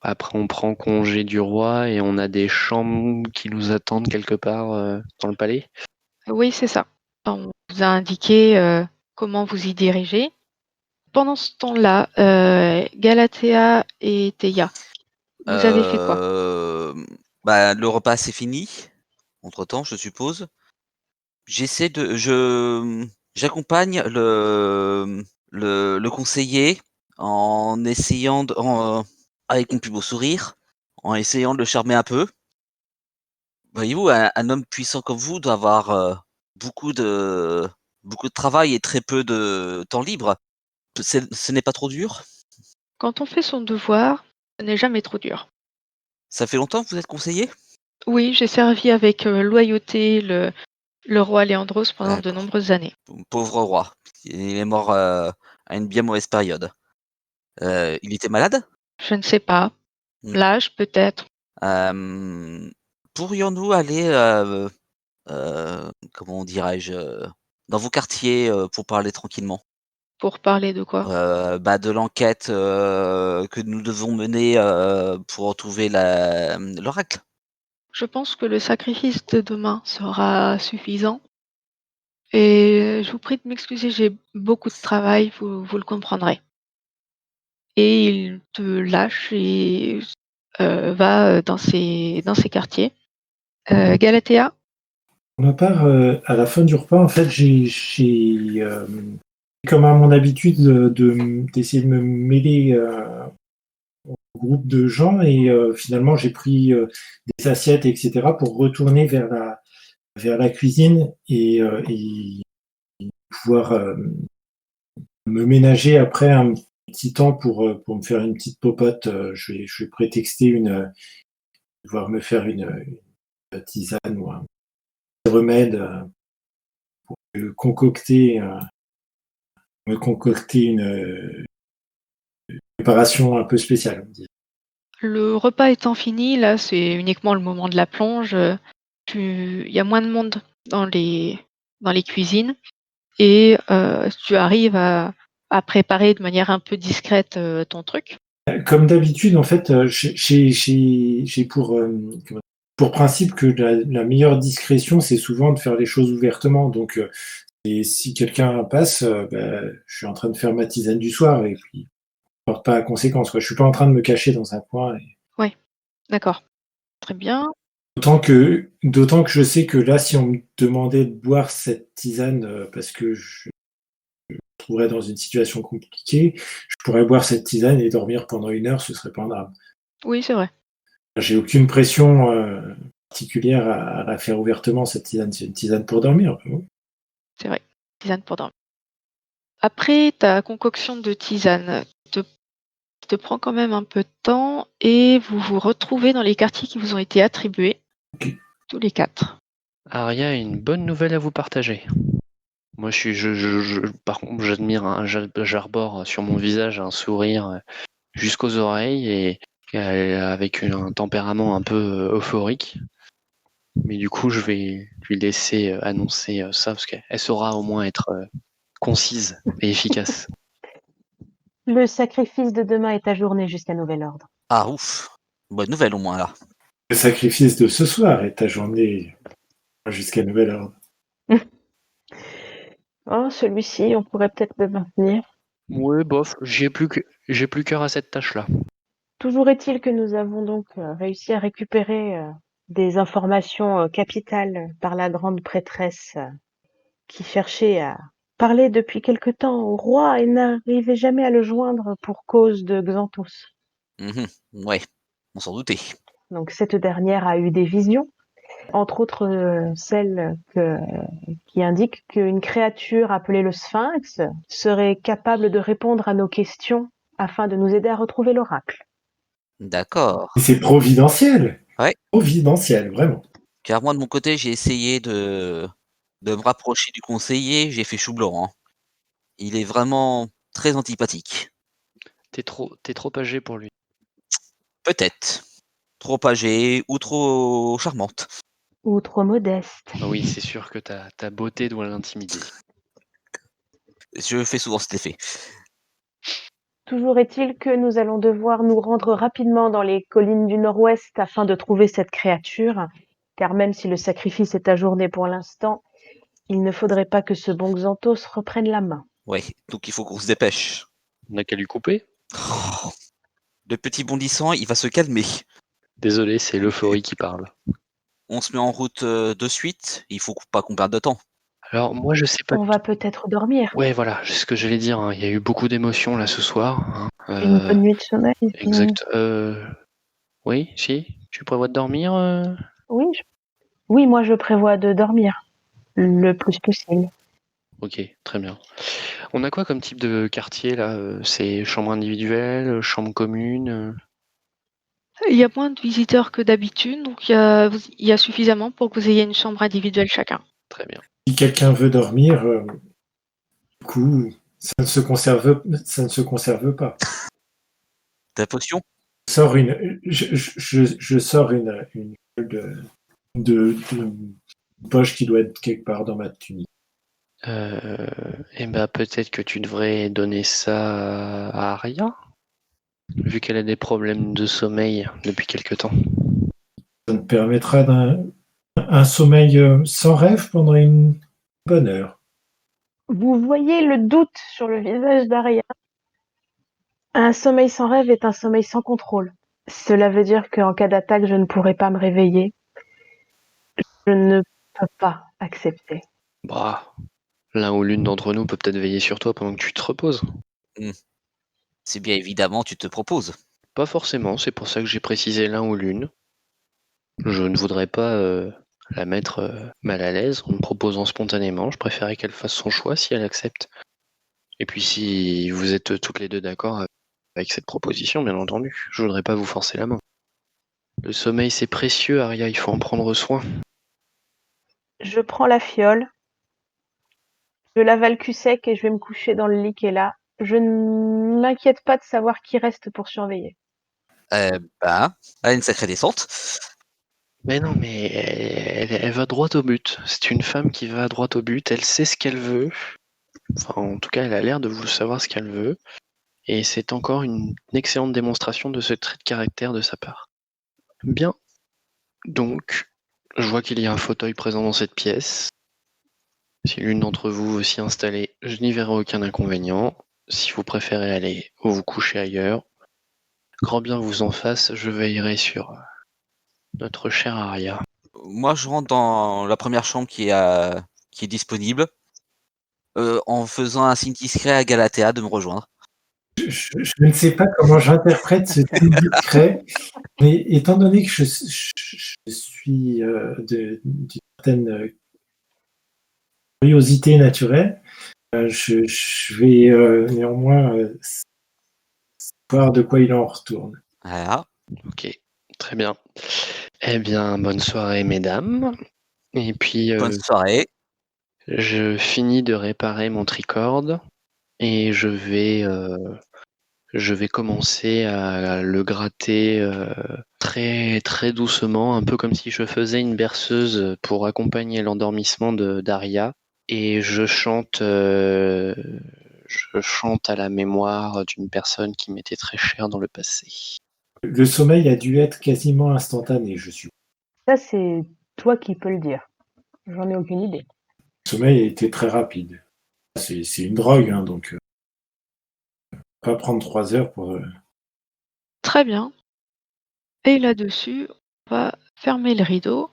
après on prend congé du roi et on a des chambres qui nous attendent quelque part dans le palais. Oui, c'est ça. On vous a indiqué comment vous y diriger. Pendant ce temps-là, Galatea et Théa, vous avez fait quoi? Le repas c'est fini. Entre-temps, je suppose. J'accompagne le conseiller en essayant avec mon plus beau sourire, en essayant de le charmer un peu. Voyez-vous, un homme puissant comme vous doit avoir beaucoup de travail et très peu de temps libre. Ce n'est pas trop dur? Quand on fait son devoir, ce n'est jamais trop dur. Ça fait longtemps que vous êtes conseiller? Oui, j'ai servi avec loyauté le roi Léandros pendant de D'accord. nombreuses années. Pauvre roi. Il est mort à une bien mauvaise période. Il était malade? Je ne sais pas. Mmh. L'âge, peut-être. Pourrions-nous aller, comment dirais-je, dans vos quartiers, pour parler tranquillement? Pour parler de quoi? De l'enquête, que nous devons mener, pour retrouver l'oracle. Je pense que le sacrifice de demain sera suffisant. Et je vous prie de m'excuser, j'ai beaucoup de travail, vous le comprendrez. Et il te lâche et va dans ses quartiers. Galatea? Pour ma part, à la fin du repas, en fait, j'ai comme à mon habitude d'essayer de me mêler au groupe de gens et finalement j'ai pris des assiettes, etc. pour retourner vers la cuisine et pouvoir me ménager après un petit temps pour me faire une petite popote. Je vais prétexter devoir me faire une tisane ou un remède pour me concocter une préparation un peu spéciale. Le repas étant fini, là, c'est uniquement le moment de la plonge. Il y a moins de monde dans les cuisines et tu arrives à préparer de manière un peu discrète ton truc. Comme d'habitude, en fait, j'ai pour principe que la meilleure discrétion, c'est souvent de faire les choses ouvertement. Donc, et si quelqu'un passe, je suis en train de faire ma tisane du soir et puis je porte pas à conséquence, quoi. Je suis pas en train de me cacher dans un coin. Ouais, d'accord. Très bien. D'autant que je sais que là, si on me demandait de boire cette tisane, parce que retrouverais dans une situation compliquée, je pourrais boire cette tisane et dormir pendant 1 heure, ce serait pas un drame. Oui, c'est vrai. J'ai aucune pression particulière à la faire ouvertement, cette tisane. C'est une tisane pour dormir. C'est vrai. Tisane pour dormir. Après ta concoction de tisane te prend quand même un peu de temps et vous vous retrouvez dans les quartiers qui vous ont été attribués, Ok. tous les 4. Aria a une bonne nouvelle à vous partager. Moi, par contre, j'arbore sur mon visage un sourire jusqu'aux oreilles et avec un tempérament un peu euphorique. Mais du coup, je vais lui laisser annoncer ça parce qu'elle saura au moins être concise et efficace. Le sacrifice de demain est ajourné jusqu'à nouvel ordre. Ah ouf, bonne nouvelle au moins là. Le sacrifice de ce soir est ta journée jusqu'à nouvel ordre. Oh, celui-ci, on pourrait peut-être le maintenir. Ouais, bof, j'ai plus cœur à cette tâche-là. Toujours est-il que nous avons donc réussi à récupérer des informations capitales par la grande prêtresse qui cherchait à parler depuis quelque temps au roi et n'arrivait jamais à le joindre pour cause de Xanthos. Ouais, on s'en doutait. Donc cette dernière a eu des visions, entre autres celle qui indique qu'une créature appelée le Sphinx serait capable de répondre à nos questions afin de nous aider à retrouver l'oracle. D'accord. Et c'est providentiel. Ouais. Providentiel, vraiment. Car moi de mon côté, j'ai essayé de me rapprocher du conseiller, j'ai fait chou blanc. Hein. Il est vraiment très antipathique. T'es trop âgé pour lui. Peut-être. Trop âgée ou trop charmante. Ou trop modeste. Ah oui, c'est sûr que ta beauté doit l'intimider. Je fais souvent cet effet. Toujours est-il que nous allons devoir nous rendre rapidement dans les collines du nord-ouest afin de trouver cette créature, car même si le sacrifice est ajourné pour l'instant, il ne faudrait pas que ce bon Xanthos reprenne la main. Ouais, donc il faut qu'on se dépêche. On n'a qu'à lui couper. Oh, le petit bondissant, il va se calmer. Désolé, c'est l'euphorie qui parle. On se met en route de suite, il faut pas qu'on perde de temps. Alors moi je sais pas. On va peut-être dormir. Ouais, voilà, c'est ce que j'allais dire. Hein. Il y a eu beaucoup d'émotions là ce soir. Hein. Une bonne nuit de sommeil. Exact. Oui, si. Tu prévois de dormir Oui, oui, moi je prévois de dormir le plus possible. Ok, très bien. On a quoi comme type de quartier là C'est chambre individuelle, chambre commune Il y a moins de visiteurs que d'habitude, donc il y a suffisamment pour que vous ayez une chambre individuelle chacun. Très bien. Si quelqu'un veut dormir, du coup, ça ne se conserve pas. Ta potion? Je sors une de poche qui doit être quelque part dans ma tunique. Eh ben peut-être que tu devrais donner ça à Aria, vu qu'elle a des problèmes de sommeil depuis quelque temps. Ça me permettra un sommeil sans rêve pendant une bonne heure. Vous voyez le doute sur le visage d'Aria. Un sommeil sans rêve est un sommeil sans contrôle. Cela veut dire qu'en cas d'attaque, je ne pourrai pas me réveiller. Je ne peux pas accepter. Bah, l'un ou l'une d'entre nous peut peut-être veiller sur toi pendant que tu te reposes. C'est bien évidemment, tu te proposes. Pas forcément, c'est pour ça que j'ai précisé l'un ou l'une. Je ne voudrais pas la mettre mal à l'aise en me proposant spontanément. Je préférais qu'elle fasse son choix si elle accepte. Et puis si vous êtes toutes les deux d'accord avec cette proposition, bien entendu, je voudrais pas vous forcer la main. Le sommeil c'est précieux, Aria, il faut en prendre soin. Je prends la fiole, je l'avale cul sec et je vais me coucher dans le lit qui est là. Je ne m'inquiète pas de savoir qui reste pour surveiller. Elle a une sacrée descente. Mais non, mais elle va droit au but. C'est une femme qui va droit au but, elle sait ce qu'elle veut. Enfin, en tout cas, elle a l'air de vous savoir ce qu'elle veut. Et c'est encore une excellente démonstration de ce trait de caractère de sa part. Bien. Donc, je vois qu'il y a un fauteuil présent dans cette pièce. Si l'une d'entre vous veut s'y installer, je n'y verrai aucun inconvénient. Si vous préférez aller ou vous coucher ailleurs, grand bien vous en fasse, je veillerai sur notre chère Aria. Moi, je rentre dans la première chambre qui est disponible. en faisant un signe discret à Galatea de me rejoindre. Je ne sais pas comment j'interprète ce signe discret, mais étant donné que je suis d'une certaine curiosité naturelle, je vais néanmoins voir de quoi il en retourne. Voilà. Ok, très bien. Eh bien, bonne soirée, mesdames. Et puis, Bonne soirée. je finis de réparer mon tricorde et je vais commencer à le gratter très très doucement, un peu comme si je faisais une berceuse pour accompagner l'endormissement de Daria. Et je chante à la mémoire d'une personne qui m'était très chère dans le passé. Le sommeil a dû être quasiment instantané, je suppose. Ça, c'est toi qui peux le dire. J'en ai aucune idée. Le sommeil a été très rapide. C'est une drogue, hein, donc pas prendre 3 heures pour... Très bien. Et là-dessus, on va fermer le rideau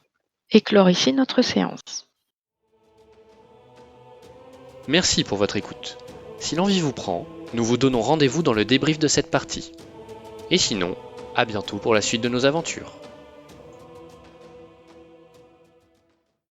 et clore ici notre séance. Merci pour votre écoute. Si l'envie vous prend, nous vous donnons rendez-vous dans le débrief de cette partie. Et sinon, à bientôt pour la suite de nos aventures.